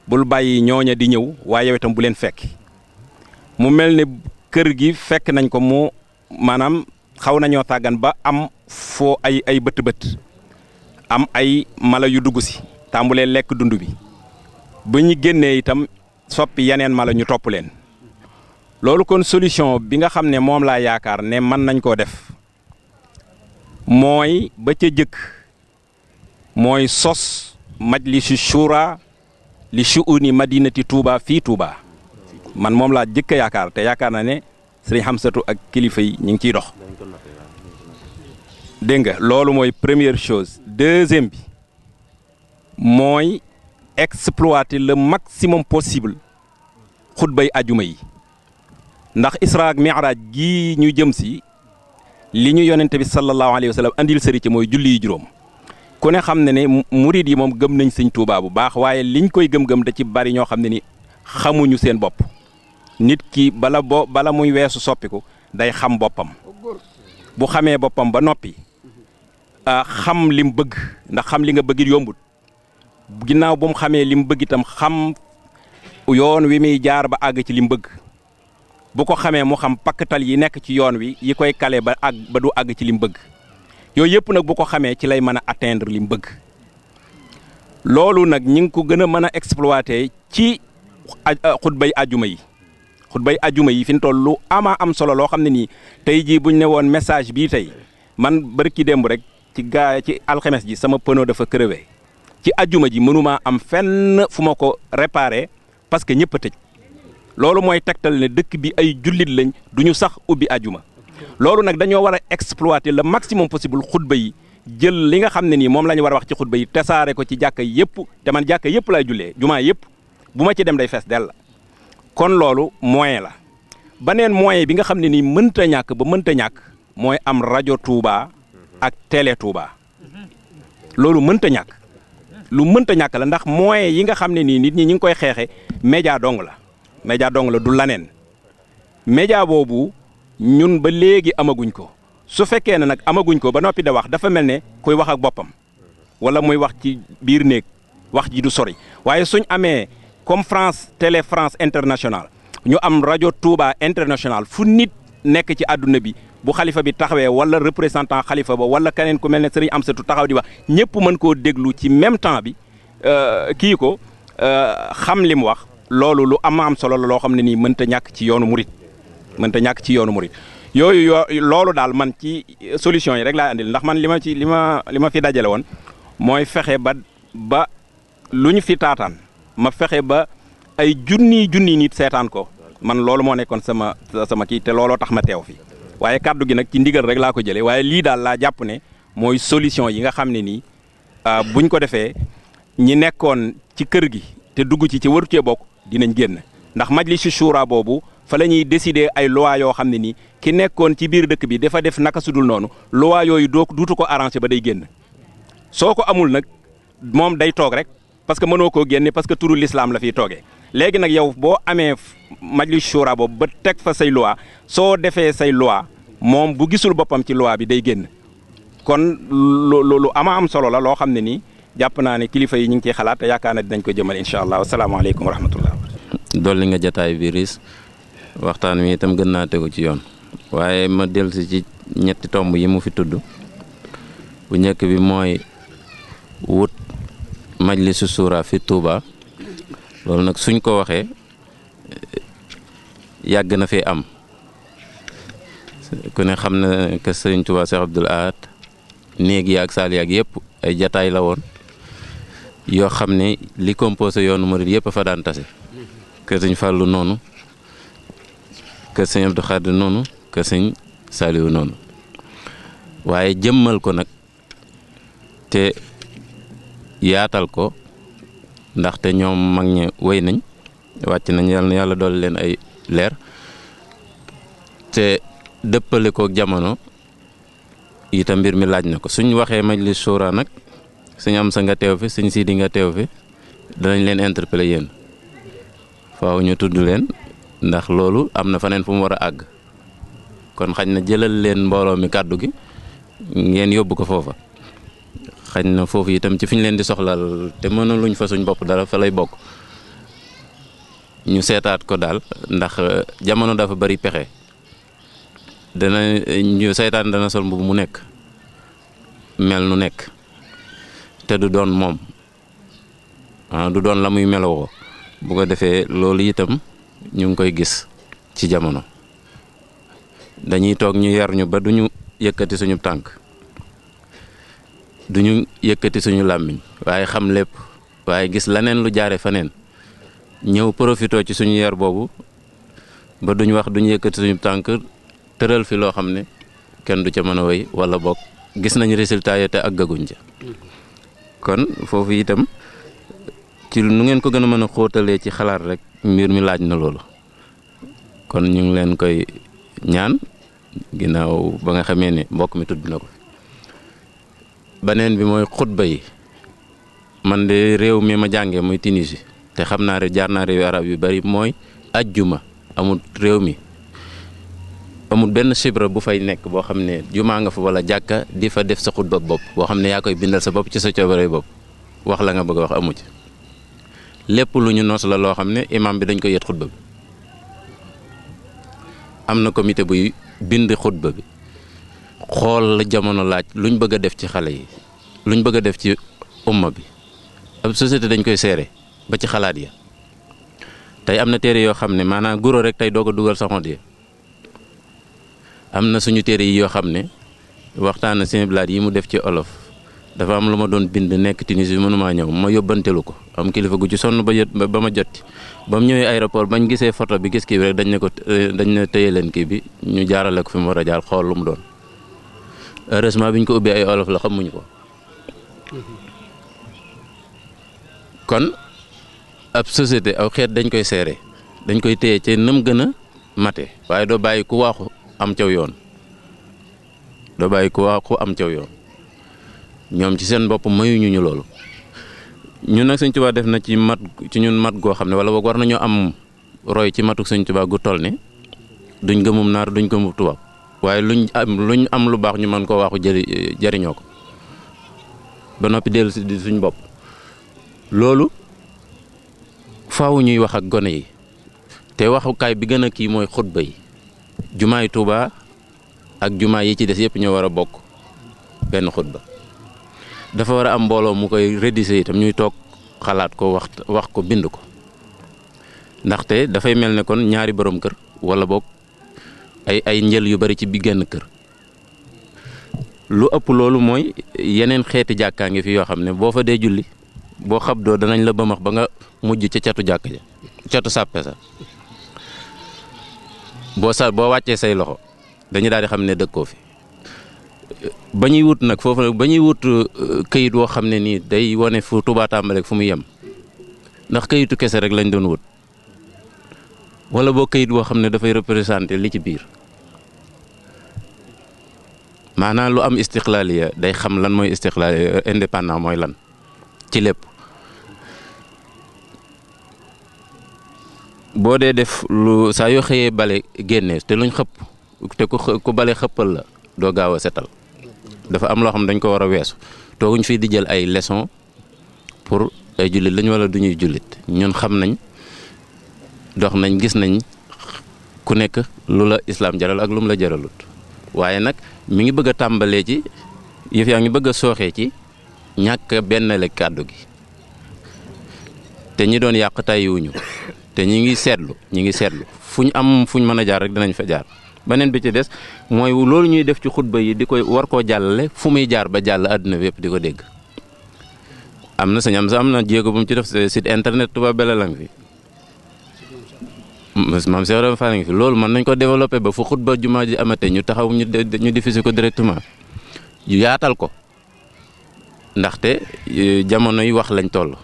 bul bàyyi ñooña di ñëw waaye yow itam bu leen fekk mu mel ne kër gi fekk nañ ko mu maanaam xaw nañoo tàggan ba am foo ay bët am ay mala yu dugg si tàmbulee lekk dund bi ba ñu génnee itam soppi yeneen mala ñu topp leen loolu kon solution bi nga xam ne moom laa yaakaar ne mën nañ koo def mooy ba ca jëkk mooy sos majlisu shura li shu'uni madinati Touba fii Touba man moom laa jëkk yaakaar te yaakaar na ne sëriñ Hamsatu ak kilifa yi ñu ngi ciy dox dégg nga loolu mooy première chose deuxième bi mooy exploiter le maximum possible xutbay ajuma yi ndax Isra ak Mi'raj gii ñu jëm si li ñu yonente bi sallallahu alayhi wa sallam andil sëri ci mooy julli yi juróom ku ne xam ne murid yi moom gëm nañ sëñ Tuubaa bu baax waaye liñ koy gëm-gëm da ci bari ñoo xam ne ni xamuñu seen bopp nit ki bala muy weesu soppiku day xam boppam bu xamee boppam ba noppi xam lim bëgg ndax xam li nga bëgg yombut ginnaaw bu mu xamee lim bëgg itam xam yoon wi muy jaar ba àgg ci lim bëgg bu ko xamee mu xam pakkatal yi nekk ci yoon wi yi koy kale ba du àgg ci lim bëgg yooyu yëpp nag bu ko xamee ci lay mën a atteindre lim bëgg loolu nag ñi ngi ko gën a mën a exploiter ci xutbay ajuma yi fi mu toll lu ama am solo loo xam ne nii tey jii buñ ne woon message bii tey man barki démb rek ci alxames ji sama pneu dafa crevé ci ajuma ji mënumaa am fenn fu ma ko réparé parce que ñëpp a tëj loolu mooy tegtal ne dëkk bi ay jullit lañ duñu sax ubbi ajuma loolu nag dañoo war a exploiter le maximum possible xutba yi jël li nga xam ne nii moom la ñu war a wax ci xutba yi tasaare ko ci jàkka yëpp te man jàkka yëpp laay jullee jumaa yëpp bu ma ci dem day fees dell kon loolu moyen la baneen moyen bi nga xam ne nii mënta ñàkk mooy am rajo Touba ak télé Touba loolu mënta ñàkk lu mënta ñàkk la ndax moyen yi nga xam ne nii nit ñi ngi koy xeexe média dong la du laneen média boobu ñun ba léegi amaguñ ko su fekkee ne nag amaguñ ko ba noppi da wax dafa mel ne kuy wax ak boppam wala muy wax ci biir néeg wax ji du sori waaye suñ amee comme télé France international ñu am rajo Touba international fu nit nekk ci àdduna bi bu xalifa bi taxawee wala représentant xalifa ba wala keneen ku mel ne Serigne Amsatou taxaw di wax ñëpp mën koo déglu ci même temps bi xam li mu wax loolu lu am solo la loo xam ne nii mënta ñàkk ci yoonu murit yooyu loolu daal man ci solution yi rek laay andil ndax man li ma fi dajale woon mooy fexe ba lu ñu fi taataan ma fexe ba ay junni nit seetaan ko man loolu moo nekkoon sama kii te looloo tax ma teew fi waaye kaddu gi nag ci ndigal rek laa ko jëlee waaye lii daal laa jàpp ne mooy solution yi nga xam ne nii buñ ko defee ñi nekkoon ci kër gi te dugg ci waru cee bokk dinañ génn ndax majlisu shura boobu fa la ñuy décider ay loi yoo xam ne nii ki nekkoon ci biir dëkk bi dafa def naka sudul noonu loi yooyu duutu ko arrangé ba day génn soo ko amul nag moom day toog rek parce que mënoo koo génne parce que turu l'islam la fiy toogee léegi nag yow boo amee majlis shura boobu ba teg fa say loi soo defee say loi moom bu gisul boppam ci loi bi day génn kon loolu am solo la loo xam ne nii jàpp naa ne kilifa yi ñu ngi ciy xalaat te yaakaar na dinañ ko jëmal incha allah asalaamaaleykum wa rahmatullah. dolli nga jataay bi riis waxtaan wi itam gën naa tegu ci yoon waaye ma dellusi ci ñetti tomb yi mu fi tudd bu njëkk bi mooy wut majlisu suura fi Touba loolu nag suñ ko waxee yàgg na fi am ku ne xam na que Sëriñ Touba Cheikh Abdoul Ahad néeg yaag saal yaag yëpp ay jataay la woon yoo xam ne li composé yoonu murid yëpp a fa daan tase kër sëñ Fàllu noonu kër sëñ Abdou Khadre noonu kër sëñ Saliou noonu waaye jëmmal ko nag te yaatal ko ndaxte ñoom mag ñi wéy nañ wàcc nañ yàlla na yàlla dool leen ay leer te dëppale ko jamono itam mbir mi laaj na ko suñ waxee majlis shura nag suñ am sa nga teew fi suñ siidi nga teew fi danañ leen interpeller yéen faaw ñu tudd leen ndax loolu am na faneen fu mu war a àgg kon xañ na jëlal leen mbooloo mi kàddu gi ngeen yóbbu ko foofa xañ na foofu itam ci fi ñu leen di soxlal te mënaluñ fa suñ bopp dara fa lay bokk ñu seetaat ko daal ndax jamono dafa bari pexe ñu seytaan dana sol mbubb mu nekk mel nu nekk te du doon moom du doon la muy melowoo bu ko defee loolu itam ñu ngi koy gis ci jamono dañuy toog ñu yar ñu ba duñu yëkkati suñu tànk duñu yëkkati suñu làmmiñ waaye xam lépp waaye gis laneen lu jaare faneen ñëw profitoo ci suñu yar boobu ba duñ wax duñu yëkkati suñu tànk tëral fi loo xam ne kenn du ca mën a wéy wala boog gis nañ résultat yi te àggaguñ ca kon foofu itam ci nu ngeen ko gën a mën a xóotalee ci xalaat rek mbir mi laaj na loolu kon ñu ngi leen koy ñaan ginnaaw ba nga xamee ne mbokk mi tudd na ko beneen bi mooy xutba yi man de réew mi ma jàngee muy Tunisie te xam naa rek jaar naa réewi arab yu bari mooy ajjuma amul réew mi amul benn chibra bu fay nekk boo xam ne jumaa nga fa wala jàkka di fa def sa xutba bopp boo xam ne yaa koy bindal sa bopp ci sa coobare bopp wax la nga bëgg a wax amu ci lépp lu ñu noos la loo xam ne imam bi dañ koy yët xutba bi am na comité buy bind xutba bi xool la jamono laaj luñ bëgg a def ci xale yi luñ bëgg a def ci umma bi ab société dañ koy seere ba ci xalaat ya tey am na téere yoo xam ne maanaam guro rek tey doo ko dugal sa xont yi am na suñu téere yi yoo xam ne waxtaan seen blaat yi mu def ci olof dafa am lu ma doon bind nekk Tunisie bi mënumaa ñëw ma yóbbantelu ko am kilifa gu ci sonn ba ma jot ba mu ñëwee aéroport bañ gisee photo bi gis kii bi rek dañ ne téye leen kii bi ñu jaarale ko fi mu war a jaar xool lu mu doon heureusement bi ñu ko ubbee ay olof la xamuñu ko kon ab société aw xeet dañ koy seere dañ koy téye ci nam gën a mate waaye doo bàyyi ku waaxu am caw yoon ñoom ci seen bopp mayuñu ñu loolu ñun nag Sëñ Tuubaa def na ci ñun mat goo xam ne wala boog war nañoo am roy ci matuk Sëñ Tuubaa gu toll ne duñ gëmum naar duñ gëmum tubaab waaye luñ am lu baax ñu mën koo waaxu jëriñoo ko ba noppi dellu si di suñ bopp loolu faaw ñuy wax ak gone yi te waxukaay bi gën a kii mooy xutba yi jumaay Tuubaa ak jumaa yi ci des yëpp ñoo war a bokk benn xutba dafa war a am mbooloo mu koy rédiger itam ñuy toog xalaat ko wax ko bind ko ndaxte dafay mel ne kon ñaari borom kër wala boog ay njël yu bari ci bi genn kër lu ëpp loolu mooy yeneen xeeti jàkkaa ngi fi yoo xam ne boo fa dee julli boo xab doo danañ la bamax ba nga mujj ca catu jàkk ja catu sàppe sa boo wàccee say loxo dañu daal di xam ne dëkkoo fi ba ñuy wut nag foofu nag ba ñuy wut këyit woo xam ne nii day wane fu Tuubaa tàmbale rek fu mu yem ndax këyitu kese rek lañ doon wut wala boo këyit boo xam ne dafay représenté li ci biir maanaam lu am istiqlaaliya day xam lan mooy istiqlaaliya indépendant mooy lan ci lépp boo dee def lu saa yoo xëyee bale génne te luñ xëpp te ku bale xëppal la doo gaaw a setal dafa am loo xam dañ ko war a weesu tooguñ fii di jël ay leçon pour ay jullit lañ wala du ñuy jullit ñun xam nañ dox nañ gis nañ ku nekk lu la islaam jaral ak lu mu la jaralut waaye nag mi ngi bëgg a tàmbalee ci yëf yaa ngi bëgg a sooxee ci ñàkk benn le kàddu gi te ñi doon yàq tàyyiwuñu te ñi ngi seetlu fuñ mën a jaar rek dinañ fa jaar beneen bi ci des mooy loolu ñuy def ci xutba yi di koy war koo jàllale fu muy jaar ba jàll àdduna bi yëpp di ko dégg. am na am na jéego bu mu ci def site internet Touba Belel fi maam Cheikh Ibrahima Fall ngi fi loolu mën nañ ko développé ba fu xutba jumaa ji amate ñu taxaw ñu diffusé ko directement yu yaatal ko ndaxte jamono yi wax lañ toll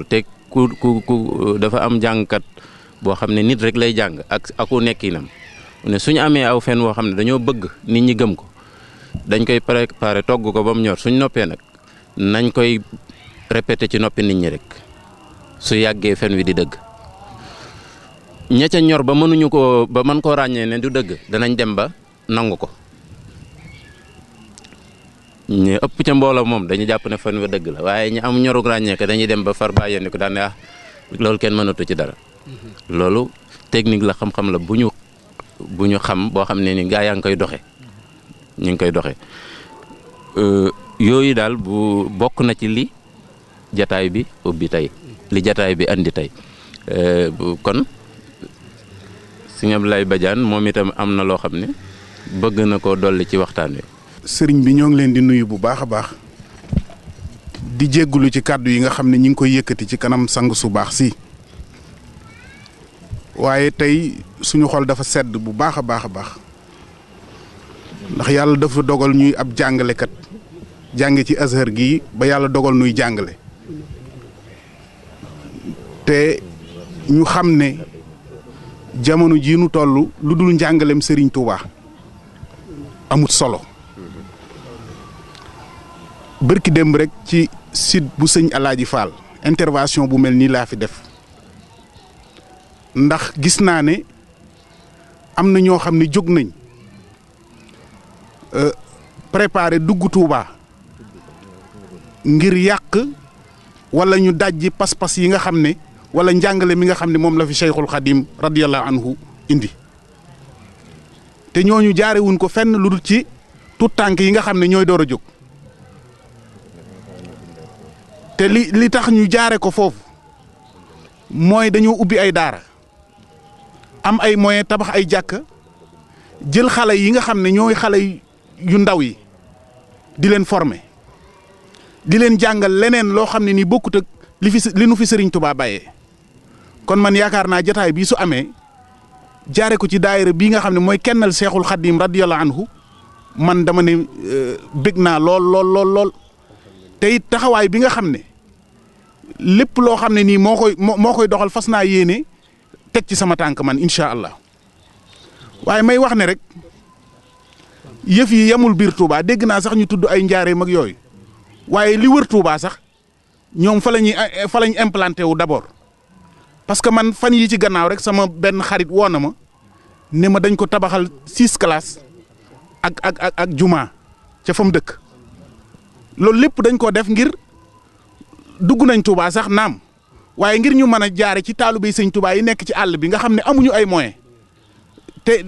te ku dafa am jàngkat boo xam ne nit rek lay jàng ak aku nekkinam ne suñu amee aw fen woo xam ne dañoo bëgg nit ñi gëm ko dañ koy préparé togg ko ba mu ñor suñ noppee nag nañ koy répété ci noppi nit ñi rek su yàggee fen wi di dëgg ña ca ñor ba mënuñu ko ba mën koo ràññee ne du dëgg danañ dem ba nangu ko ñu ëpp ca mbooloo moom dañu jàpp ne fen wi dëgg la waaye ñi am ñoruk ràññee ko dañuy dem ba far bàyyee ko daan ne loolu kenn mënatu ci dara loolu technique la xam-xam la bu ñu xam boo xam ne ni gaa yaa ngi koy doxe ñu ngi koy doxe yooyu daal bu bokk na ci li jataay bi ubbi tey li jataay bi andi tey kon Sëñ Abdoulaye Badiane moom itam am na loo xam ne bëgg na koo dolli ci waxtaan wi. sëriñ bi ñoo ngi leen di nuyu bu baax a baax di jéggulu ci kàddu yi nga xam ne ñi ngi koy yëkkati ci kanam sang su baax si waaye tey suñu xol dafa sedd bu baax a baax a baax ndax yàlla dafa dogal ñuy ab jàngalekat jànge ci Azhar gii ba yàlla dogal nuy jàngale te ñu xam ne jamono jii nu toll lu dul njàngalem Serigne Touba amut solo bërki démb rek ci site bu sëñ Alaaji Fall intervention bu mel nii laa fi def ndax gis naa ne am na ñoo xam ne jóg nañ préparer dugg Touba ngir yàq wala ñu dajji pas-pas yi nga xam ne wala njàngale mi nga xam ne moom la fi Cheikhul Khadim radiyallahu anhu indi te ñooñu jaarewuñ ko fenn lu dul ci tout tànk yi nga xam ne ñooy door a jóg te li tax ñu jaare ko foofu mooy dañoo ubbi ay daara am ay moyen tabax ay jàkka jël xale yi nga xam ne ñooy xale yu ndaw yi di leen former di leen jàngal leneen loo xam ne nii bokkut ak li nu fi Serigne Touba bàyyee kon man yaakaar naa jataay bii su amee jaare ko ci daayira bii nga xam ne mooy kennal Cheikhul Khadim radiyallahu anhu man dama ne bég naa lool te it taxawaay bi nga xam ne lépp loo xam ne nii moo koy doxal fas naa yéene teg ci sama tànk man incha allah waaye may wax ne rek yëf yi yemul biir Touba dégg naa sax ñu tudd ay njaareem ak yooyu waaye li wër Touba sax ñoom fa lañ implanté wu d'abord parce que man fan yi ci gannaaw rek sama benn xarit woo na ma ne ma dañ ko tabaxal 6 classes ak juma ca fa mu dëkk loolu lépp dañ ko def ngir dugg nañ Touba sax naam waaye ngir ñu mën a jaare ci taalibey Sëñ Touba yi nekk ci àll bi nga xam ne amuñu ay moyens te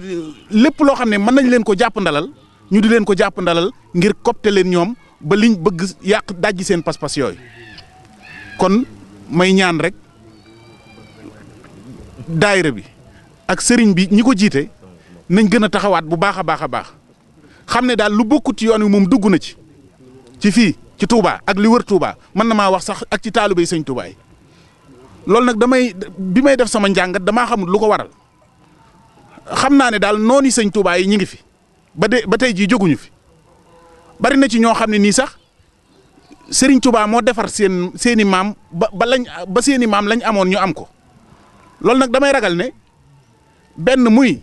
lépp loo xam ne mën nañ leen ko jàpp ndalal ñu di leen ko jàpp ndalal ngir copte leen ñoom ba liñ bëgg yàq dajji seen pas-pas yooyu kon may ñaan rek daayira bi ak sëriñ bi ñi ko jiite nañ gën a taxawaat bu baax a baax a baax xam ne daal lu bokkut yoon wi moom dugg na ci fii ci Touba ak li wër Touba mën na maa wax sax ak ci taalibey Sëñ Touba yi loolu nag bi may def sama njàngat damaa xamul lu ko waral xam naa ne daal noonu Sëñ Touba yi ñi ngi fi ba tey jii jóguñu fi bari na ci ñoo xam ne nii sax Serigne Touba moo defar seeni maam ba seeni maam lañ amoon ñu am ko loolu nag damay ragal ne benn muy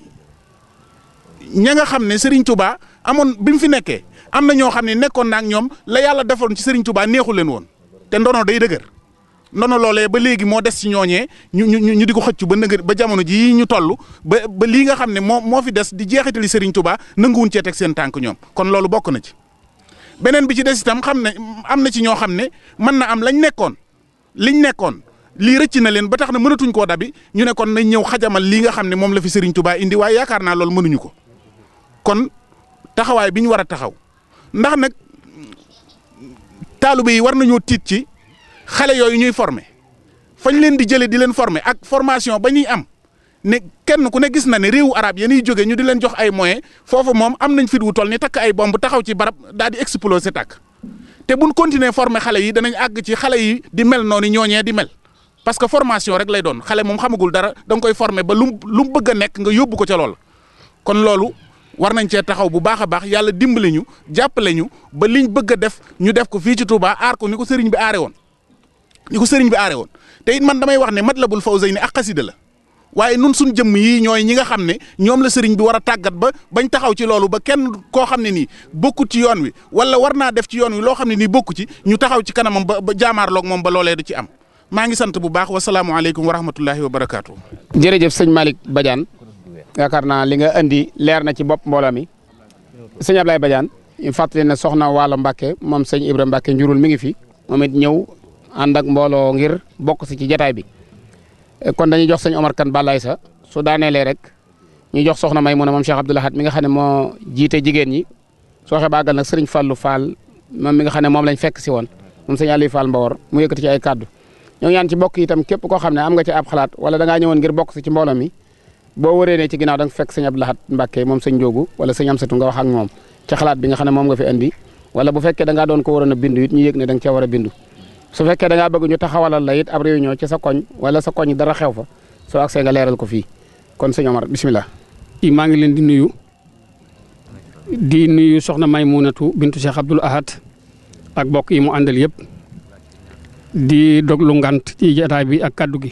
ña nga xam ne Serigne Touba amoon bi mu fi nekkee am na ñoo xam ne nekkoon na ak ñoom la yàlla defoon ci Serigne Touba neexu leen woon te ndono day dëgër ndono loolee ba léegi moo des ci ñooñee ñu di ko xëcc ba jamono jii ñu toll ba lii nga xam ne moo fi des di jeexitali Serigne Touba nanguwuñ cee teg seen tànk ñoom kon loolu bokk na ci. beneen bi ci des itam xam ne am na ci ñoo xam ne mën na am liñ nekkoon lii rëcc na leen ba tax na mënatuñ koo dabi ñu ne kon nañ ñëw xajamal lii nga xam ne moom la fi Serigne Touba indi waaye yaakaar naa loolu mënuñu ko kon taxawaay bi ñu war a taxaw ndax nag taalibe yi war nañoo tiit ci xale yooyu ñuy former fañ leen di jëlee di leen former ak formation ba ñuy am ne kenn ku ne gis na ne réewu arab yéen jóge ñu di leen jox ay moyens foofu moom am nañ fit wu toll ni takk ay bomb taxaw ci barab daal di exploser tàkk te buñ continuer former xale yi danañ àgg ci xale yi di mel noonu ñooñee di mel parce que formation rek lay doon xale moom xamagul dara da nga koy former ba lu mu bëgg a nekk nga yóbbu ko ca lool kon loolu war nañ cee taxaw bu baax a baax yàlla dimbali ñu jàppale ñu ba liñ bëgg a def ñu def ko fii ci Touba aar ko ni ko sëriñ bi aare woon te it man damay wax ne Matlabul Fawzayni ak xasida la waaye nun suñ jëmm yi ñooy ñi nga xam ne ñoom la sëriñ bi war a tàggat ba bañ taxaw ci loolu ba kenn koo xam ne nii bokkut ci yoon wi wala war naa def ci yoon wi loo xam ne nii bokku ci ñu taxaw ci kanamam ba jaamaarloog moom ba loolee du ci am maa ngi sant bu baax wasalaamualeykum wa rahmatullahi wa barakaatu. jërëjëf sëñ Malick Badiane yaakaar naa li nga andi leer na ci bopp mbooloo mi sëñ Ablaye Badiane ñu fàttali ne soxna Waalo Mbacke moom sëñ Ibra Mbacke njurul mi ngi fi moom it ñëw ànd ak mbooloo ngir bokk si ci jataay bi kon dañuy jox sëñ Omar Kane Balaye sa su daaneelee rek ñu jox soxna Maymuna moom Cheikh Abdoul Ahad mi nga xam ne moo jiite jigéen ñi soo waxee bàggal nag sëriñ Fallou Fall moom mi nga xam ne moom lañ fekk si woon moom sëñ Aliou Fall Mbawor mu yëkkati ci ay kaddu ñoo ñaan ci bokk itam képp koo xam ne am nga ci ab xalaat wala da ngaa ñëwoon ngir bokk si ci mbooloo mi boo wëree ne ci ginnaaw da nga fekk sëñ Abdoul Ahad Mbacke moom sëñ Njóogu wala sëñ Amsatu nga wax ak moom ci xalaat bi nga xam ne moom nga fi andi wala bu fekkee da ngaa doon ko waroon a bindu it ñu yëg ne da nga cee war a bindu su fekkee da ngaa bëgg ñu taxawalal la it ab réunion ci sa koñ wala sa koñ dara xew fa soo agsee nga leeral ko fii kon sëñ Omar bisimilah. maa ngi leen di nuyu soxna Maymunatu bintu Cheikh Abdoul Ahad ak bokk yi mu àndal yëpp di doglu ngant ci jotaay bi ak kaddu gi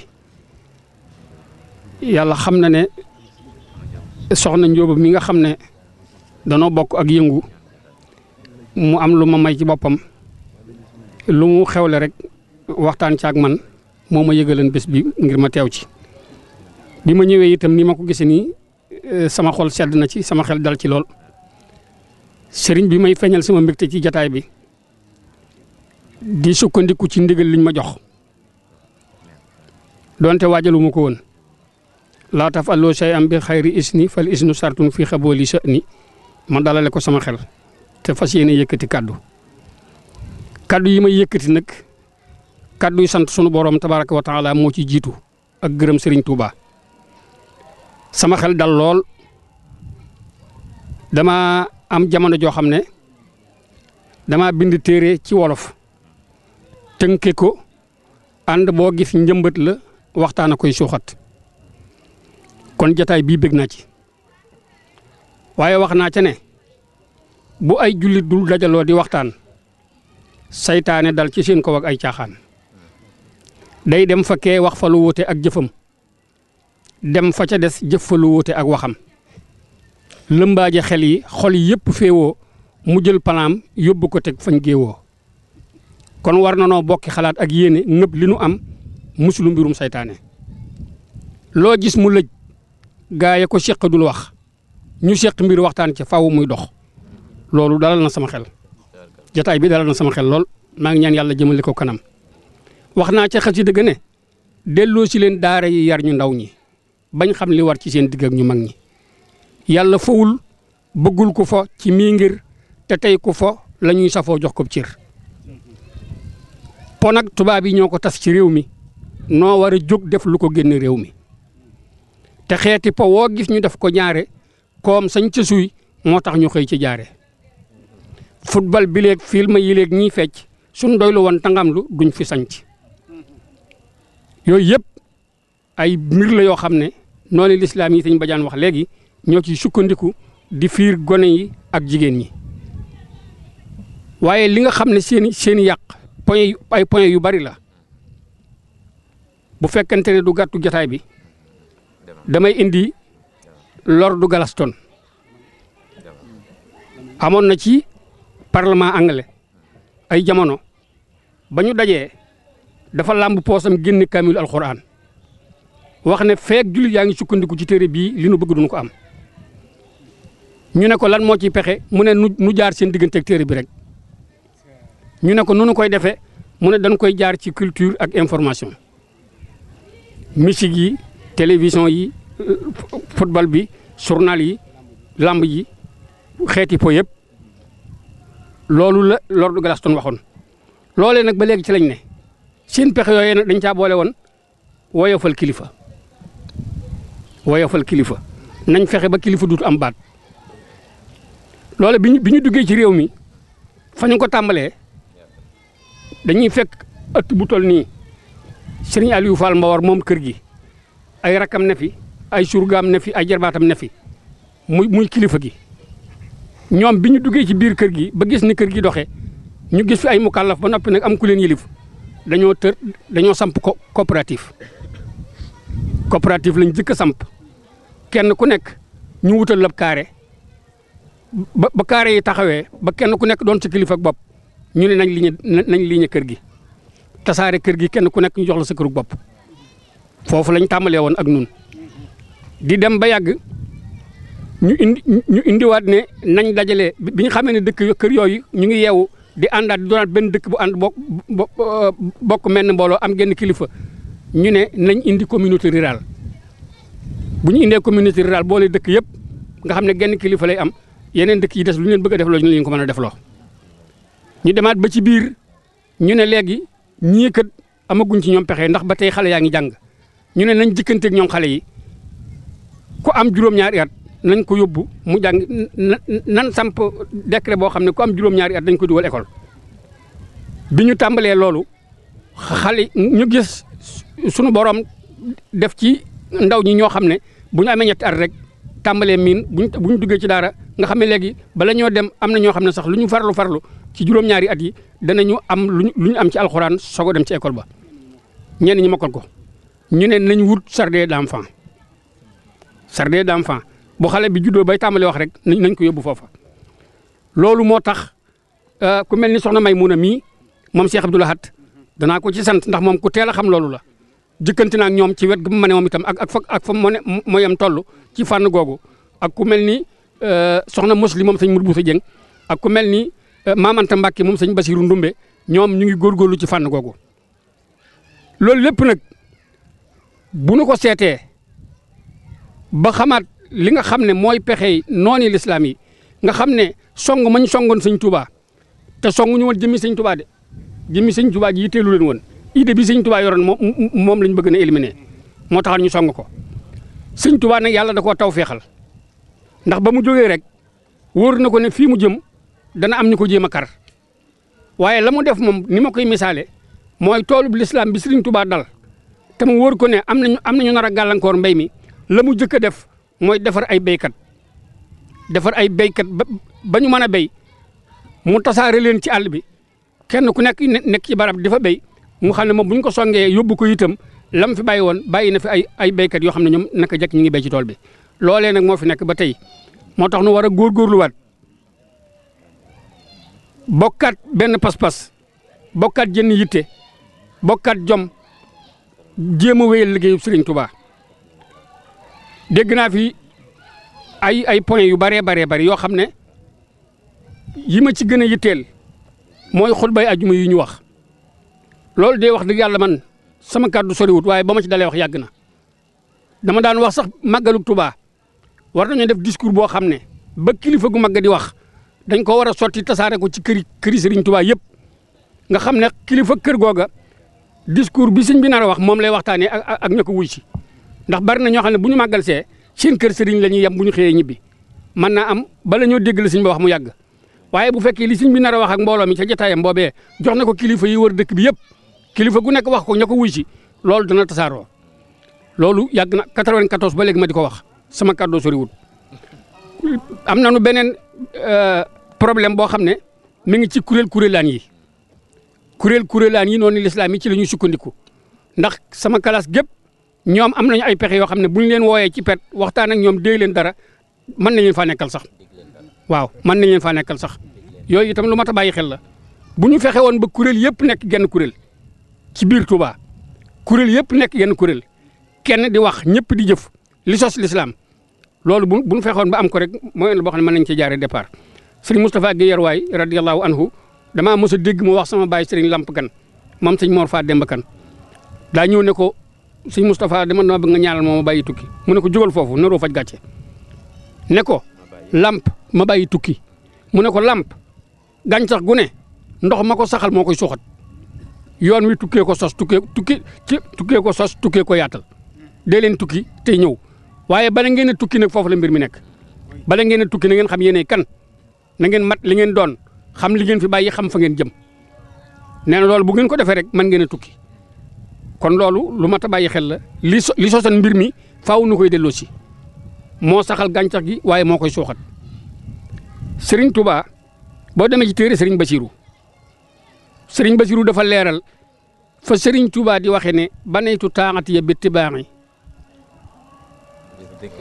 yàlla xam na ne soxna Njóoba mi nga xam ne danoo bokk ak yëngu mu am lu ma may ci boppam lu mu xewle rek waxtaan ci ak man moo ma yëgaleen bés bi ngir ma teew ci bi ma ñëwee itam ni ma ko gisee nii sama xol sedd na ci sama xel dal ci lool sëriñ bi may feeñal sama mbégte ci jataay bi di sukkandiku ci ndigal liñ ma jox donte waajaluma ko woon laa taf'aluu shay'an bi xayri isni fal isnu sartun fi xabooli sha'ni ma dalale ko sama xel te fas yéene yëkkati kaddu yi may yëkkati nag kaddu yi sant sunu borom tabaraka wa taala moo ci jiitu ak gërëm Serigne Touba sama xel dal lool dama am jamono joo xam ne dama bind téere ci wolof tënke ko ànd boo gis njëmbat la waxtaan a koy suuxat kon jataay bii bëgg naa ci waaye wax naa ca ne bu ay jullit dul dajaloo di waxtaan saytaane dal ci seen kaw ak ay caaxaan day dem fa kee wax fa lu wuute ak jëfam dem fa ca des jëf fa lu wuute ak waxam lëmbaaje xel yi xol yi yëpp féewoo mu jël palaam yóbbu ko teg fañ géewoo kon war na noo bokki xalaat ak yéene nëpp li nu am musulu mbirum saytaane loo gis mu lëj gaa yi ko seq dul wax ñu seq mbir waxtaan ci faw muy dox loolu dalal na sama xel jataay bi dalal na sama xel lool maa ngi ñaan yàlla jëmale ko kanam wax naa ca xasida ga ne delloo si leen daara yi yar ñu ndaw ñi bañ xam li war ci seen digg ak ñu mag ñi yàlla fawul bëggul ko fa ci mii ngir te tey ko fa la ñuy safoo jox ko cër po nag tubaab yi ñoo ko tas ci réew mi noo war a jóg def lu ko génn réew mi te xeeti po woo gis ñu def ko ñaare koom sañ ca suy moo tax ñu xëy ci jaare football bi léeg film yi léeg ñiy fecc suñ doylu woon tangamlu duñ fi sanc yooyu yëpp ay mbir la yoo xam ne noonu lislaam yi Sëñ Badiane wax léegi ñoo ci sukkandiku di fiir gone yi ak jigéen ñi waaye li nga xam ne seeni yàq point yu bari la bu fekkente ne du gàttu jotaay bi damay indi Lord Gladstone amoon na ci parlement anglais ay jamono ba ñu dajee dafa làmb poosam génne kaamilu alxuraan wax ne feek jullit yaa ngi sukkandiku ci téere bii li nu bëgg duñu ko am ñu ne ko lan moo ciy pexe mu ne nu jaar seen digganteeg téere bi rek ñu ne ko nu koy defee mu ne dañ koy jaar ci culture ak information musique yi télévision yi football bi journal yi lamb yi xeeti po yëpp loolu la Lord Gladstone waxoon loolee nag ba léegi ci lañ ne seen pexe yooyee nag dañ caa boole woon woyofal kilifa woyofal kilifa nañ fexe ba kilifa duutu am baat loolu bi ñu duggee ci réew mi fa ñu ko tàmbalee dañuy fekk ëtt bu toll nii Serigne Aliou Fall Mbawar moom kër gi ay rakam ne fi ay surgaam ne fi ay jarbaatam ne fi muy kilifa gi ñoom bi ñu duggee ci biir kër gi ba gis ni kër gi doxee ñu gis fi ay mukallaf ba noppi nag am ku leen yilif dañoo samp coopérative lañ jëkk a samp kenn ku nekk ñu wutal lab carré ba carré yi taxawee ba kenn ku nekk doon ci kilifa ak bopp ñu ne nañ liñe kër gi tasaare kër gi kenn ku nekk ñu jox la sa kërug bopp foofu lañ tàmbalee woon ak nun di dem ba yàgg ñu indiwaat ne nañ dajale bi ñu xamee ne dëkk kër yooyu ñu ngi yeewu di àndaat di doonaat benn dëkk bu ànd bokk menn mbooloo am genn kilifa ñu ne nañ indi communauté rurale bu ñu indee communauté rurale boole dëkk yëpp nga xam ne genn kilifa lay am yeneen dëkk yi des lu ñu leen bëgg a def loo ñu leen ko mën a def loo ñu demaat ba ci biir ñu ne léegi ñii kat amaguñ ci ñoom pexe ndax ba tey xale yaa ngi jàng ñu ne nañ jëkkanteeg ñoom xale yi ku am juróom-ñaari at nañ ko yóbbu mu jàng nan samp décret boo xam ne ku am juróom-ñaari at dañ ko dugal école bi ñu tàmbalee loolu xale ñu gis sunu borom def ci ndaw ñi ñoo xam ne bu ñu amee ñetti at rek tàmbalee miin bu ñu duggee ci daara nga xam ne léegi bala ñoo dem am na ñoo xam ne sax lu ñu farlu ci juróom-ñaari at yi danañu am lu ñu am ci alxuraan soog a dem ci école ba ñenn ñi mokkal ko ñu ne nañ wut jardin d'enfant bu xale bi juddoo bay tàmbalee wax rek nañ ko yóbbu foofa. loolu moo tax ku mel ni soxna Maymuna mii moom Cheikh Abdou Lahad danaa ko ci sant ndax moom ku teel a xam loolu la jëkkanti naa ak ñoom ci wet gi mu ma ne moom itam ak fa mooyam toll ci fànn googu ak ku mel ni soxna Muslim moom sëñ Mourou Boussa Dieng ak ku mel ni Mamanta Mbacke moom sëñ Basiru Ndumbe ñoom ñu ngi góorgóorlu ci fànn googu loolu lépp nag bu nu ko seetee ba xamaat li nga xam ne mooy pexey nooni lislaam yi nga xam ne song mañ songoon sëñ Touba te song ñu woon jëmmi sëñ Touba de jëmmi sëñ Touba ji yitteelu leen woon idée bi sëñ Touba yoroon moom lañ bëgg na éliminer moo taxal ñu song ko sëñ Touba nag yàlla da koo taw feexal ndax ba mu jógee rek wóor na ko ne fii mu jëm dana am ñu ko jéem a kar waaye la mu def moom ni ma koy misaale mooy toolub lislaam bi sëriñ Touba dal te mu wóor ko ne am nañu nar a gàllankoor mbéy mi la mu jëkk a def mooy defar ay béykat ba ñu mën a béy mu tasaare leen ci àll bi kenn ku nekk ci barab di fa béy mu xam ne moom bu ñu ko songee yóbbu ko itam lam fi bàyyi woon bàyyi na fi ay béykat yoo xam ne ñoom naka jekk ñu ngi béy ci tool bi. loolee nag moo fi nekk ba tey moo tax nu war a góorgóorluwaat bokkaat benn pas-pas bokkaat jënn yitte bokkaat jom jéem a wéyal liggéeyu Sëriñ Tuubaa dégg naa fi ay point yu bari yoo xam ne yi ma ci gën a yitteel mooy xutbay ajuma yi ñu wax loolu de wax dëgg yàlla man sama kàddu soriwut waaye ba ma ci dalee wax yàgg na dama daan wax sax màggalu Tuubaa war nañoo def discours boo xam ne ba kilifa gu màgg di wax dañ ko war a sotti tasaare ko ci këri Sëriñ Tuubaa yëpp nga xam ne kilifa kër googa discours bi sëñ bi nar a wax moom lay waxtaanee ak ña ko wuy si ndax bari na ñoo xam ne bu ñu màggal see seen kër sëriñ la ñuy yem bu ñu xëyee ñibbi mën naa am bala ñoo dégg la sëñ ba wax mu yàgg waaye bu fekkee li sëñ bi nar a wax ak mbooloo mi ca jotaayam boobee jox na ko kilifa yi wër dëkk bi yëpp kilifa gu nekk wax ko ña ko wuy si loolu dana tasaaroo loolu yàgg na 94 ba léegi ma di ko wax sama kàddoo soriwul am nañu beneen problème boo xam ne mi ngi ci kuréelaan yi kuréelaan yi noonu lislaam yi ci la ñuy sukkandiku ndax sama classe gépp ñoom am nañu ay pexe yoo xam ne bu ñu leen wooyee ci pet waxtaan ak ñoom dégg leen dara mën nañ leen faa nekkal sax waaw mën nañ leen faa nekkal sax yooyu itam lu mat a bàyyi xel la bu ñu fexe woon ba kuréel yëpp nekk genn kuréel ci biir Touba kuréel yëpp nekk genn kuréel kenn di wax ñëpp di jëf li sos lislaam loolu bu ñu fexoon ba am ko rek mooy la boo xam ne mën nañ ci jaaree départ sëriñ Moustapha Guèye Yarwaay radiyallahu anhu damaa mos a dégg mu wax sama baay sëriñ Lamp Kan moom sëñ Mor Faa Demba Kan daa ñëw ne ko sëñ Moustapha dama bëgg nga ñaanal ma bàyyi tukki mu ne ko jógal foofu naroo faj gàcce ne ko lamp ma bàyyi tukki mu ne ko lamp gàncax gu ne ndox ma ko saxal moo koy suuxat yoon wi tukkee ko sos tukkee ko yaatal dee leen tukki tey ñëw waaye bala ngeen a tukki nag foofu la mbir mi nekk bala ngeen a tukki na ngeen xam yéenay kan na ngeen mat li ngeen doon xam li ngeen fi bàyyi xam fa ngeen jëm nee na loolu bu ngeen ko defee rek mën ngeen a tukki kon loolu lu mat a bàyyi xel la li sosan mbir mi faaw nu koy delloo si moo saxal gàncax gi waaye moo koy suuxat Serigne Touba boo demee ci téere Serigne Bassirou dafa leeral fa Serigne Touba di waxee ne banaytu taaxati ya bittibaaxi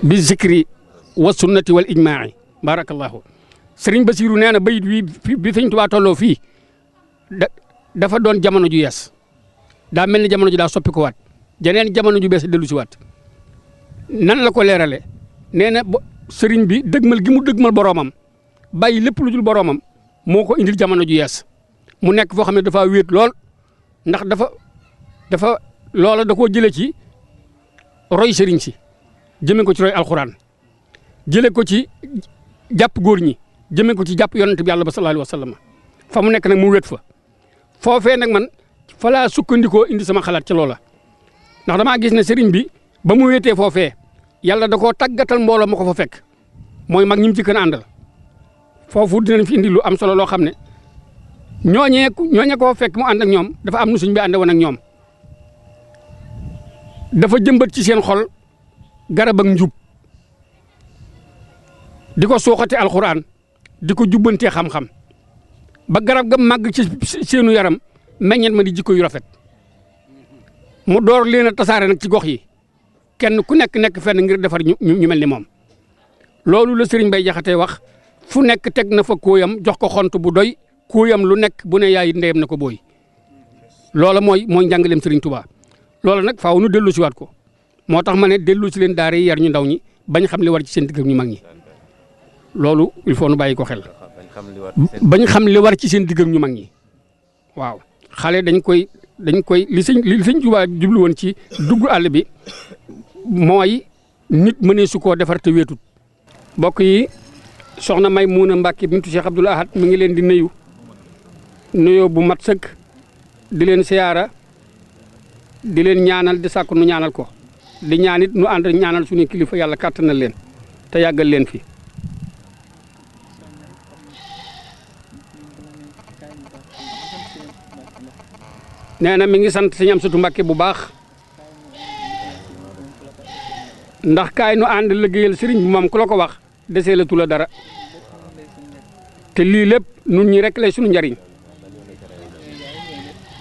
bi zikri wa sunnati wal ijmaa'i barakallahu Serigne Bassirou nee na bayit wi bi Serigne Touba tolloo fii dafa doon jamono ju yees daa mel ni jamono ji daa soppi ko waat jeneen jamono ju bees dellu si waat nan la ko leerale nee na sëriñ bi dëgmal gi mu dëgmal boroomam bàyyi lépp lu dul boroomam moo ko indil jamono ju yees mu nekk foo xam ne dafa wéet lool ndax dafa loola da koo jëlee ci roy sëriñ si jëmee ko ci roy alxuraan jëlee ko ci jàpp góor ñi jëmee ko ci jàpp yonent bi yàlla ba sallallahu alayhi wa sallam fa mu nekk nag mu wéet fa foofee nag man fa laa sukkandikoo indi sama xalaat ci loola ndax damaa gis ne sëriñ bi ba mu wéetee foofee yàlla da koo tàggatal mbooloo ma ko fa fekk mooy mag ñi mu ci gën a àndal foofu dinañ fi indi lu am solo loo xam ne ñooñee koo fekk mu ànd ak ñoom dafa am nu suñ bi ànd woon ak ñoom dafa jëmbat ci seen xol garab ak njub di ko suuxate alxuraan di ko jubbantee xam-xam ba garab ga màgg ci seenu yaram meññet ma di jikko yu rafet mu door leen a tasaare nag ci gox yi kenn ku nekk fenn ngir defar ñu mel ni moom loolu la Serigne Bay Jaxate wax fu nekk teg na fa kóoyam jox ko xont bu doy kóoyam lu nekk bu ne yaay ndeyam na ko booy loola mooy njàngaleem Serigne Touba loola nag faaw nu dellu si waat ko moo tax ma ne dellu si leen daara yi yar ñu ndaw ñi bañ xam li war ci seen digg ak ñu mag ñi loolu il faut nu bàyyi ko xel bañ xam li war ci seen digg ak ñu mag ñi waaw xale dañ koy li sëñ Touba jublu woon ci dugg àll bi mooy nit mënee su koo defar te wéetut mbokk yi soxna Maymuna Mbàkke bintu Cheikh Abdoul Ahad mi ngi leen di nuyu nuyoo bu mat sëkk di leen siyaara di leen ñaanal di sàkku nu ñaanal ko di ñaanit nu ànd ñaanal suñu kilifa yàlla kàttanal leen te yàggal leen fi nee na mi ngi sant sëñ Amsatu Mbàkke bu baax ndax kaay nu ànd liggéeyal sëriñ bi moom ku la ko wax desee la tula dara te lii lépp nun ñi rek lay suñu njariñ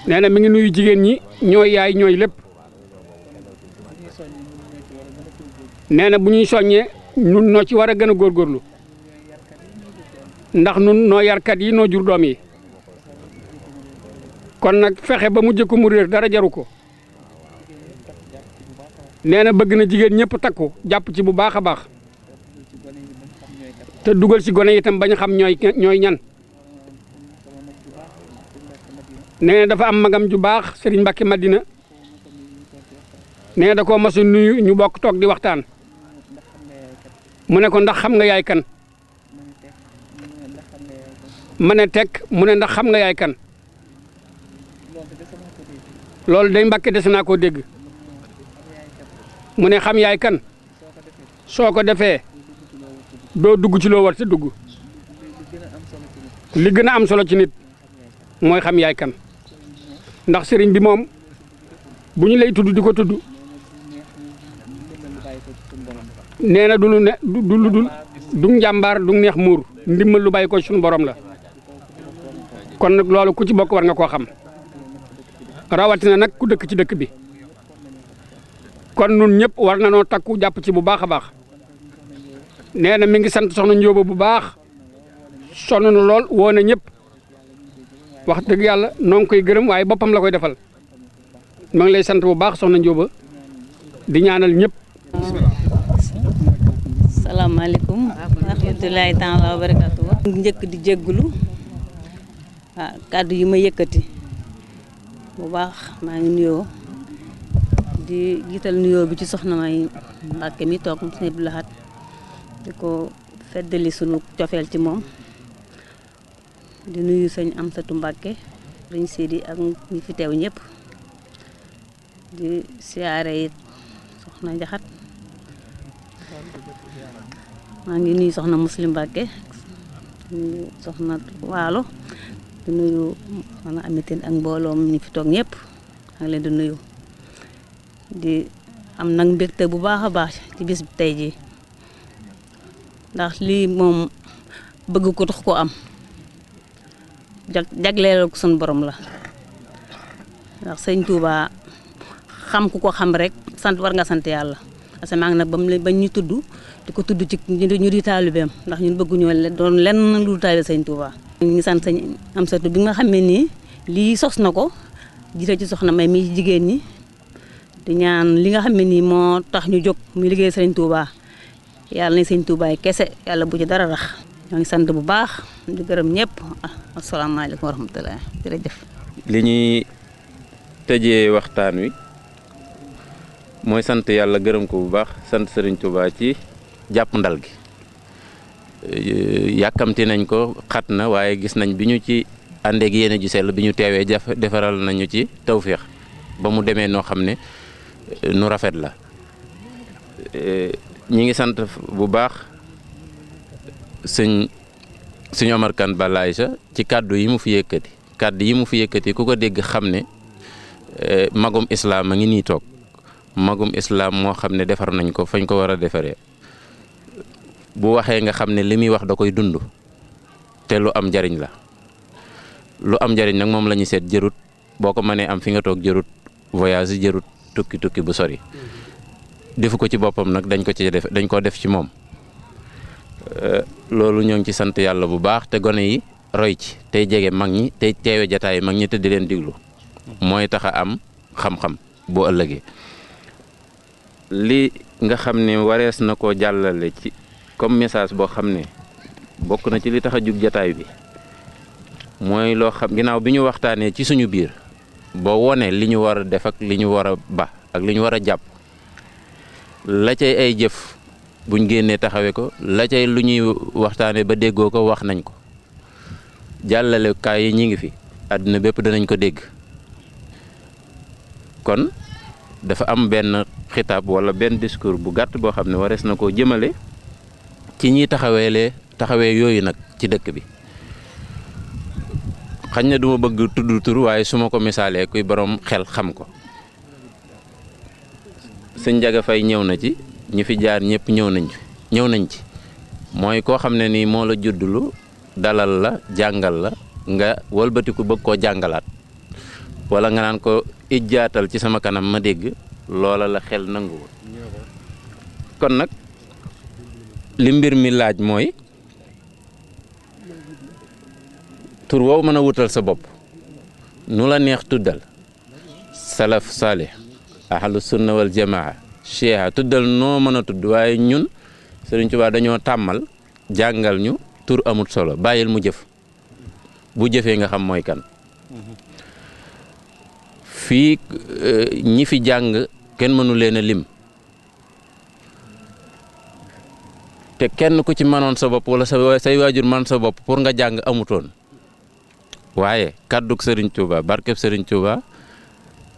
nee na mi ngi nuyu jigéen ñi ñooy yaay ñooy lépp nee na bu ñuy soññee nun noo ci war a gën a góorgóorlu ndax nun noo yarkat yi noo jur doom yi kon nag fexe ba mu jëkku mu réer dara jaru ko nee na bëgg na jigéen ñëpp takku jàpp ci bu baax a baax te dugal ci gone itam bañ xam ñooy ñan nee na dafa am magam ju baax Serigne Mbacke Madina nee na da koo mas a nuyu ñu bokk toog di waxtaan mu ne ko ndax xam nga yaay kan ma ne tekk mu ne ndax xam nga yaay kan loolu day Mbacke des naa koo dégg mu ne xam yaay kan soo ko defee doo dugg ci loo war sa dugg li gën a am solo ci nit mooy xam yaay kan ndax sëriñ bi moom bu ñu lay tudd di ko tudd nee na du njàmbaar du neex muur ndimbal lu bàyyi ko suñu borom la kon nag loolu ku ci bokk war nga koo xam rawatina nag ku dëkk ci dëkk bi kon nun ñëpp war na noo takku jàpp ci bu baax a baax nee na mi ngi sant soxna Njóoba bu baax sonn na lool woo na ñëpp wax dëgg yàlla noo ngi koy gërëm waaye boppam la koy defal ma ngi lay sant bu baax soxna Njóoba di ñaanal ñëpp. salaamaaleykum wa rahmatulahi taala wa barakatu. njëkk di jéggulu kàddu yi ma yëkkati bu baax maa ngi nuyoo di jiital nuyoo bi ci soxna May Mbàkke mi toog Sëñ Abdou Lahad di ko feddali sunu cofeel ci moom di nuyu sëñ Amsatu Mbàkke sëñ Sidi ak ñi fi teew ñëpp di siyaare it soxna Njaxat maa ngi nuyu soxna Muslim Mbàkke soxna Waalo di nuyu man Amitin ak mbooloom ñi fi toog ñëpp maa ngi leen di nuyu di am nag mbégte bu baax a baax ci bis bi tey jii ndax lii moom bëgg ko tax ko am jagleel ko sun borom la ndax sëñ Touba xam ku ko xam rek sant war nga sant yàlla parce que maa ngi nag bañ ñu tudd di ko tudd ci ñu di taalibeem ndax ñun bëgguñoo doon lenn lu taalibe sëñ Touba. ñu ngi sant sëñ Amsatu bi nga xam ne nii lii sos na ko jiite ci soxna May mi jigéen ñi di ñaan li nga xam ne nii moo tax ñu jóg muy liggéey sëñ Touba yàlla na sëñ Touba yi kese yàlla bu ci dara rax ñoo ngi sant bu baax di gërëm ñëpp asalaamaaleykum wa rahmatulah jërëjëf. li ñuy tëjee waxtaan wi mooy sant yàlla gërëm ko bu baax sant Serigne Touba ci jàpp ndal gi yàkkamti nañ ko xat na waaye gis nañ bi ñu ci àndeeg yéene ju sell bi ñu teewee defaral nañu ci tawféex ba mu demee noo xam ne nu rafet la ñi ngi sant bu baax sëñ Omar Kane Balaye sa ci kàddu yi mu fi yëkkati ku ko dégg xam ne magum islam a ngi nii toog magum islam moo xam ne defar nañ ko fañ ko war a defaree bu waxee nga xam ne li muy wax da koy dund te lu am njariñ la lu am njariñ nag moom la ñu seet jërut boo ko mënee am fi nga toog jërut voyage jërut tukki bu sori defu ko ci boppam nag dañ ko def ci moom loolu ñoo ngi ci sant yàlla bu baax te gone yi roy ci tey jege mag ñi tey teewe jataay mag ñi te di leen diglu mooy tax a am xam-xam boo ëllëgee li nga xam ne warees na koo jàllale ci comme message boo xam ne bokk na ci li tax a jug jataay bi mooy loo xam ginnaaw bi ñu waxtaanee ci suñu biir boo wone li ñu war a def ak li ñu war a ba ak li ñu war a jàpp la cay ay jëf buñ génnee taxawee ko la cay lu ñuy waxtaanee ba déggoo ko wax nañ ko jàllale kaay yi ñi ngi fi àdduna bépp danañ ko dégg kon dafa am benn xitaab wala benn discours bu gàtt boo xam ne warees na koo jëmale ci ñiy taxawee yooyu nag ci dëkk bi xañ na duma bëgg tudd tur waaye su ma ko misaalee kuy borom xel xam ko sëñ Njaga Fay ñëw na ci ñi fi jaar ñëpp ñëw nañ ci mooy koo xam ne nii moo la juddulu dalal la jàngal la nga wëlbatiku bëgg koo jàngalaat wala nga naan ko ijjaatal ci sama kanam ma dégg loola la xel nanguwul kon nag li mbir mi laaj mooy tur woowu mën a wutal sa bopp nu la neex tuddal salaf salih ahlu sunna wal jamaa cheikha tuddal noo mën a tudd waaye ñun Sëriñ Tuubaa dañoo tàmmal jàngal ñu tur amut solo bàyyil mu jëf bu jëfee nga xam mooy kan fii ñi fi jàng kenn mënu leen a lim te kenn ku ci mënoon sa bopp wala say waajur man sa bopp pour nga jàng amutoon waaye kàddug Sëriñ Tuubaa barkeb Sëriñ Tuubaa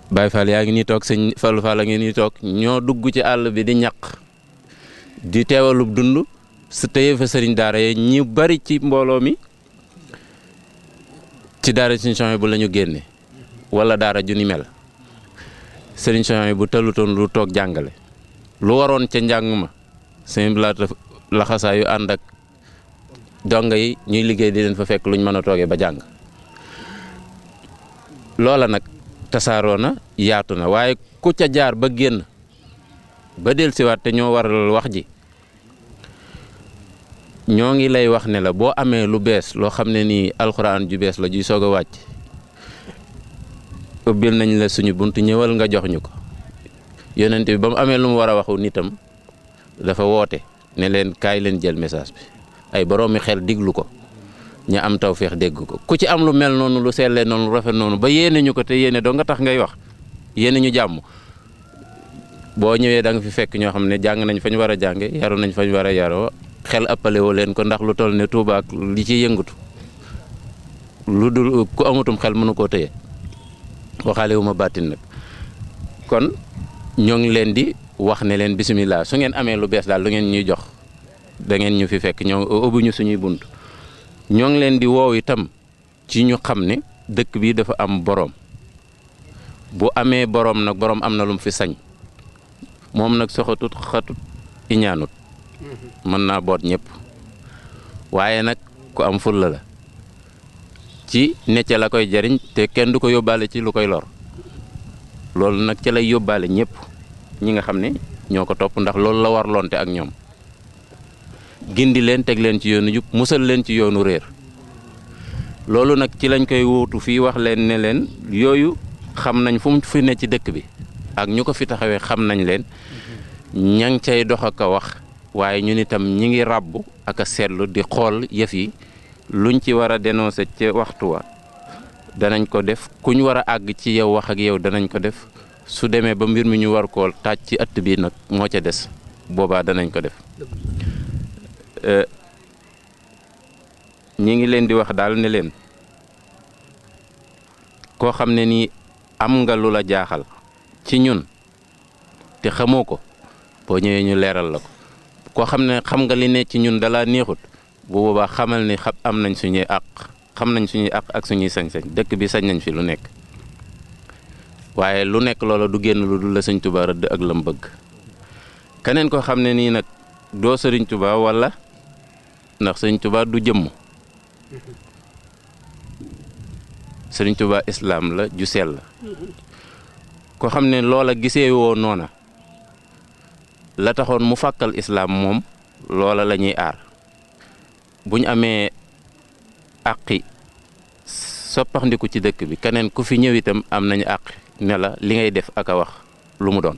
Baay Faal yaa ngi nii toog sëñ Fallu Faal a ngi nii toog ñoo dugg ci àll bi di ñaq di teewalub dund su tëye fa sëriñ daara yi ñi bari ci mbooloo mi ci daara Sëriñ Souhaïbou bu la ñu génne wala daara ju ni mel Sëriñ Souhaïbou bu tëlutoon lu toog jàngale lu waroon ca njàng ma sëñ blaata laxasaayu ànd ak donga yi ñuy liggéey di leen fa fekk luñ mën a toogee ba jàng loola nag tasaaroo na yaatu na waaye ku ca jaar ba génn ba dellusiwaat te ñoo waral wax ji ñoo ngi lay wax ne la boo amee lu bees loo xam ne nii alxuraan ju bees la juy soog a wàcc ubbil nañ la suñu bunt ñëwal nga jox ñu ko yonent bi ba mu amee lu mu war a waxu nitam dafa woote ne leen kaay leen jël message bi ay boroomi xel diglu ko ña am tawféex dégg ko ku ci am lu mel noonu lu sellee noonu lu rafet noonu ba yéene ñu ko te yéene doo nga tax ngay wax yéene ñu jàmm boo ñëwee da nga fi fekk ñoo xam ne jàng nañ fañ war a jànge yaru nañ fañ war a yaroo xel ëppale woo leen ko ndax lu toll ne Tuuba ak li ci yëngatu lu dul ku amutum xel mënu koo tëye waxaale wu ma bàttin nag kon ñoo ngi leen di wax ne leen bisimilah su ngeen amee lu bees daal lu ngeen ñuy jox da ngeen ñu fi fekk ñoo ubbi ñu suñuy bunt ñoo ngi leen di woow itam ci ñu xam ne dëkk bi dafa am boroom bu amee boroom nag boroom am na lu mu fi sañ moom nag soxatut xatut iñaanut mën naa boot ñëpp waaye nag ku am fulla la ci necce la koy jariñ te kenn du ko yóbbaale ci lu koy lor loolu nag ca lay yóbbaale ñëpp ñi nga xam ne ñoo ko topp ndax loolu la war lonte ak ñoom gindi leen teg leen ci yoonu jub musal leen ci yoonu réer loolu nag ci lañ koy wuutu fii wax leen ne leen yooyu xam nañ fu mu fi ne ci dëkk bi ak ñu ko fi taxawee xam nañ leen ña ngi cay dox ak a wax waaye ñun itam ñi ngi ràbbu ak a seetlu di xool yëf yi luñ ci war a dénoncer ca waxtu wa danañ ko def kuñ war a àgg ci yow wax ak yow danañ ko def su demee ba mbir mi ñu war koo taaj ci ëtt bi nag moo ca des boobaa danañ ko def ñi ngi leen di wax daal ne leen koo xam ne nii am nga lu la jaaxal ci ñun te xamoo ko boo ñëwee ñu leeral la ko koo xam ne xam nga li ne ci ñun dala neexut bu boobaa xamal ni am nañ suñuy àq xam nañ suñuy àq ak suñuy sañ-sañ dëkk bi sañ nañ fi lu nekk waaye lu nekk loola du génn lu dul la sëñ Tuubaa rëdd ak lam bëgg keneen koo xam ne nii nag doo sëriñ Tuubaa walla ndax sëriñ Tuubaa du jëmm sëriñ Tuubaa islaam la ju sell la koo xam ne loola gisee woo noona la taxoon mu fàkkal islaam moom loola la ñuy aar bu ñu amee àqi soppaxndiku ci dëkk bi keneen ku fi ñëw itam am nañu àq ne la li ngay def ak a wax lu mu doon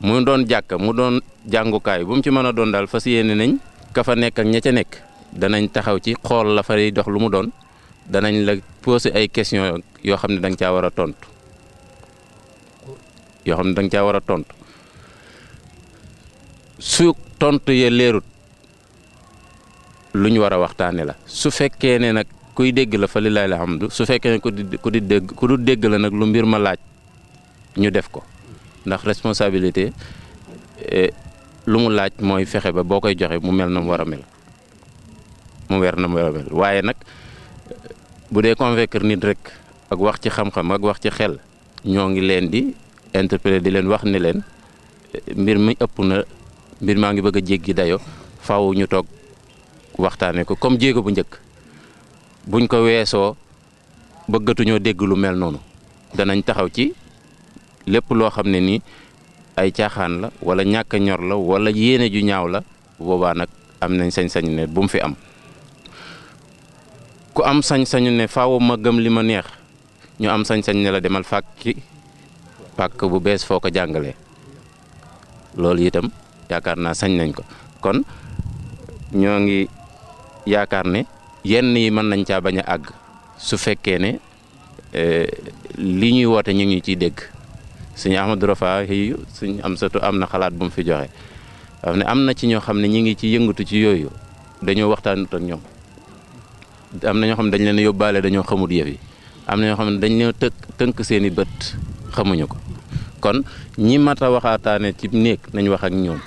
mu doon jàkka mu doon jàngukaay bu mu ci mën a doon daal fas yéene nañ ka fa nekk ak ña ca nekk danañ taxaw ci xool la fay dox lu mu doon danañ la poser ay question yoo xam ne da nga caa war a tontu su tontu ya leerut lu ñu war a waxtaane la su fekkee ne nag kuy dégg la fa lillahi alhamdu su fekkee ne ku du dégg la nag lu mbir ma laaj ñu def ko ndax responsabilité lu mu laaj mooy fexe ba boo koy joxe mu mel na mu war a mel waaye nag bu dee convaincre nit rek ak wax ci xam-xam ak wax ci xel ñoo ngi leen di interpeller di leen wax ne leen mbir mi ëpp na mbir maa ngi bëgg a jéggi dayo faaw ñu toog waxtaane ko comme jéego bu njëkk buñ ko weesoo bëggatuñoo dégg lu mel noonu danañ taxaw ci lépp loo xam ne nii ay caaxaan la wala ñàkk a ñor la wala yéene ju ñaaw la boobaa nag am nañ sañ-sañu ne bu mu fi am ku am sañ-sañu ne faaw ma gëm li ma neex ñu am sañ-sañ ne la demal fàkki pàkk bu bees foo ko jàngalee loolu itam yaakaar naa sañ nañ ko kon ñoo ngi yaakaar ne yenn yi mën nañ caa bañ a àgg su fekkee ne li ñuy woote ñu ngi ciy dégg suñu Ahmadou Rafa yi suñu am satu am na xalaat bu mu fi joxe xam ne am na ci ñoo xam ne ñi ngi ci yëngatu ci yooyu dañoo waxtaanut ak ñoom am na ñoo xam ne dañ leen yóbbaale dañoo xamut yëf yi am na ñoo xam ne dañ leen tënk seeni bët xamuñu ko kon ñi mat a waxaataane ci néeg nañ wax ak ñoom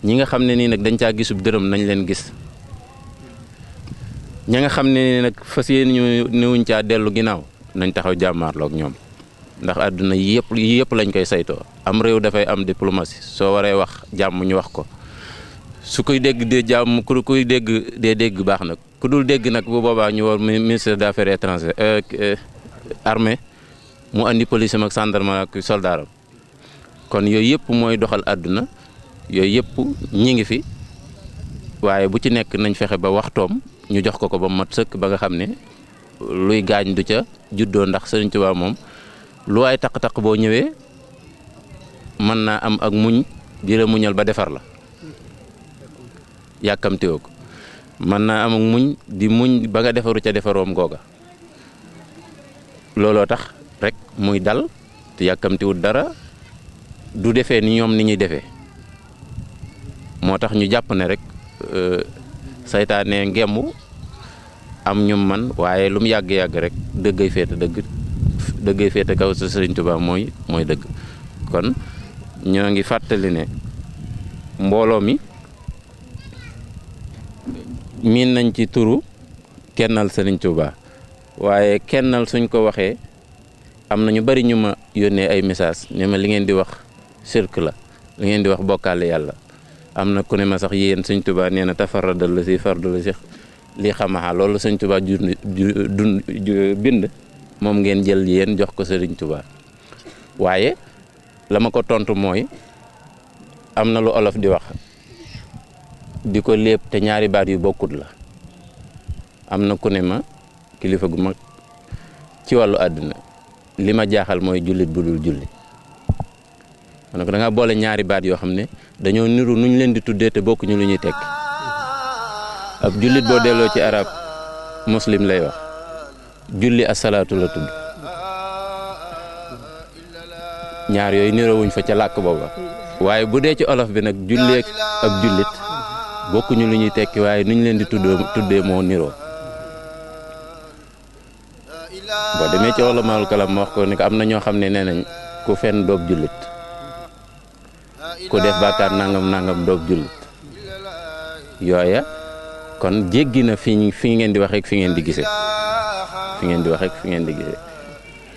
ñi nga xam ne nii nag dañ caa gisub dërëm nañ leen gis ña nga xam ne nag fas yéene ñu newuñ caa dellu ginnaaw nañ taxaw jàmmaarloog ñoom ndax àdduna yëpp lañ koy saytoo am réew dafay am diplomatie soo waree wax jàmm ñu wax ko su koy dégg dee jàmm ku kuy dégg dee dégg baax nag ku dul dégg nag bu boobaa ñu war ministre des affaires étrangères armée mu andi police ak gendarme ak soldaaram kon yooyu yëpp mooy doxal àdduna yooyu yëpp ñi ngi fi waaye bu ci nekk nañ fexe ba waxtoom ñu jox ko ba mat sëkk ba nga xam ne luy gaañ du ca juddoo ndax Sëriñ Tuubaa moom lu waay taq-taq boo ñëwee mën naa am ak muñ di la muñal ba defar la yàkkamtiwoo ko mën naa am ak muñ di muñ ba nga defaru ca defaroom googa looloo tax rek muy dal te yàkkamtiwut dara du defee ni ñoom ni ñuy defee moo tax ñu jàpp ne rek saytaane ngemb am ñum man waaye lu mu yàgg-yàgg rek dëggay féete kaw sa Sëriñ Tuubaa mooy dëgg kon ñoo ngi fàttali ne mbooloo mi miin nañ ci turu kennal Serigne Touba waaye kennal suñ ko waxee am na ñu bari ñu ma yónnee ay message ne ma li ngeen di wax shirk la li ngeen di wax bokkaale yàlla am na ku ne ma sax yéen Serigne Touba nee na tafaradal la si fardu la si li xamaxa loolu Serigne Touba bind moom ngeen jël yéen jox ko Serigne Touba waaye la ma ko tontu mooy am na lu olof di wax di ko lépp te ñaari baat yu bokkut la am na ku ne ma kilifa gu mag ci wàllu àdduna li ma jaaxal mooy jullit bu dul julli ma ne ko da nga boole ñaari baat yoo xam ne dañoo niru nuñ leen di tuddee te bokkuñu lu ñuy tekki ab jullit boo delloo ci arab muslim lay wax julli asalaatu la tudd ñaar yooyu niroowuñ fa ca làkk booba waaye bu dee ci olof bi nag julli ak jullit bokkuñu lu ñuy tekki waaye nuñ leen di tuddee moo niroo boo demee ci ulamaul kalam ma wax ko ni am na ñoo xam ne nee nañ ku fenn doob jullit ku def bàkkaar nangam doob jullit yooya kon jéggi na fi ngeen di wax ak fi ngeen di gisee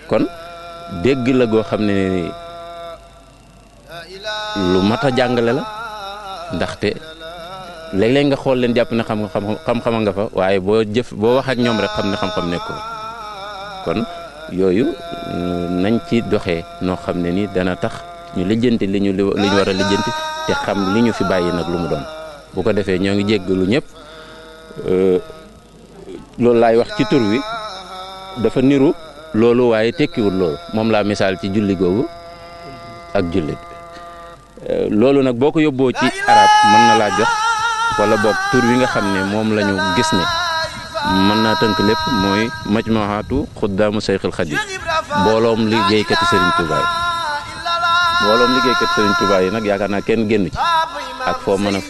kon dégg la goo xam ne ni lu mat a jàngale la ndaxte léeg-léeg nga xool leen jàpp ne xam-xam nga fa waaye boo wax ak ñoom rek xam ne xam-xam nekkul kon yooyu nañ ci doxee noo xam ne ni dana tax ñu lijjanti li ñu war a lijjanti te xam li ñu fi bàyyi nag lu mu doon bu ko defee ñoo ngi jéggalu ñëpp loolu laay wax ci tur wi dafa niru loolu waaye tekkiwul loolu moom laa misaal ci julli googu ak jullit bi loolu nag boo ko yóbboo ci arab mën na laa jox wala boog tur wi nga xam ne moom la ñu gis ne mën naa tënk lépp mooy majmuhatu xuddaamu Seyxul Xadim mbooloom liggéeykati Serigne Touba yi mbooloom liggéeykati Serigne Touba yi nag yaakaar naa kenn génn ci ak foo mën a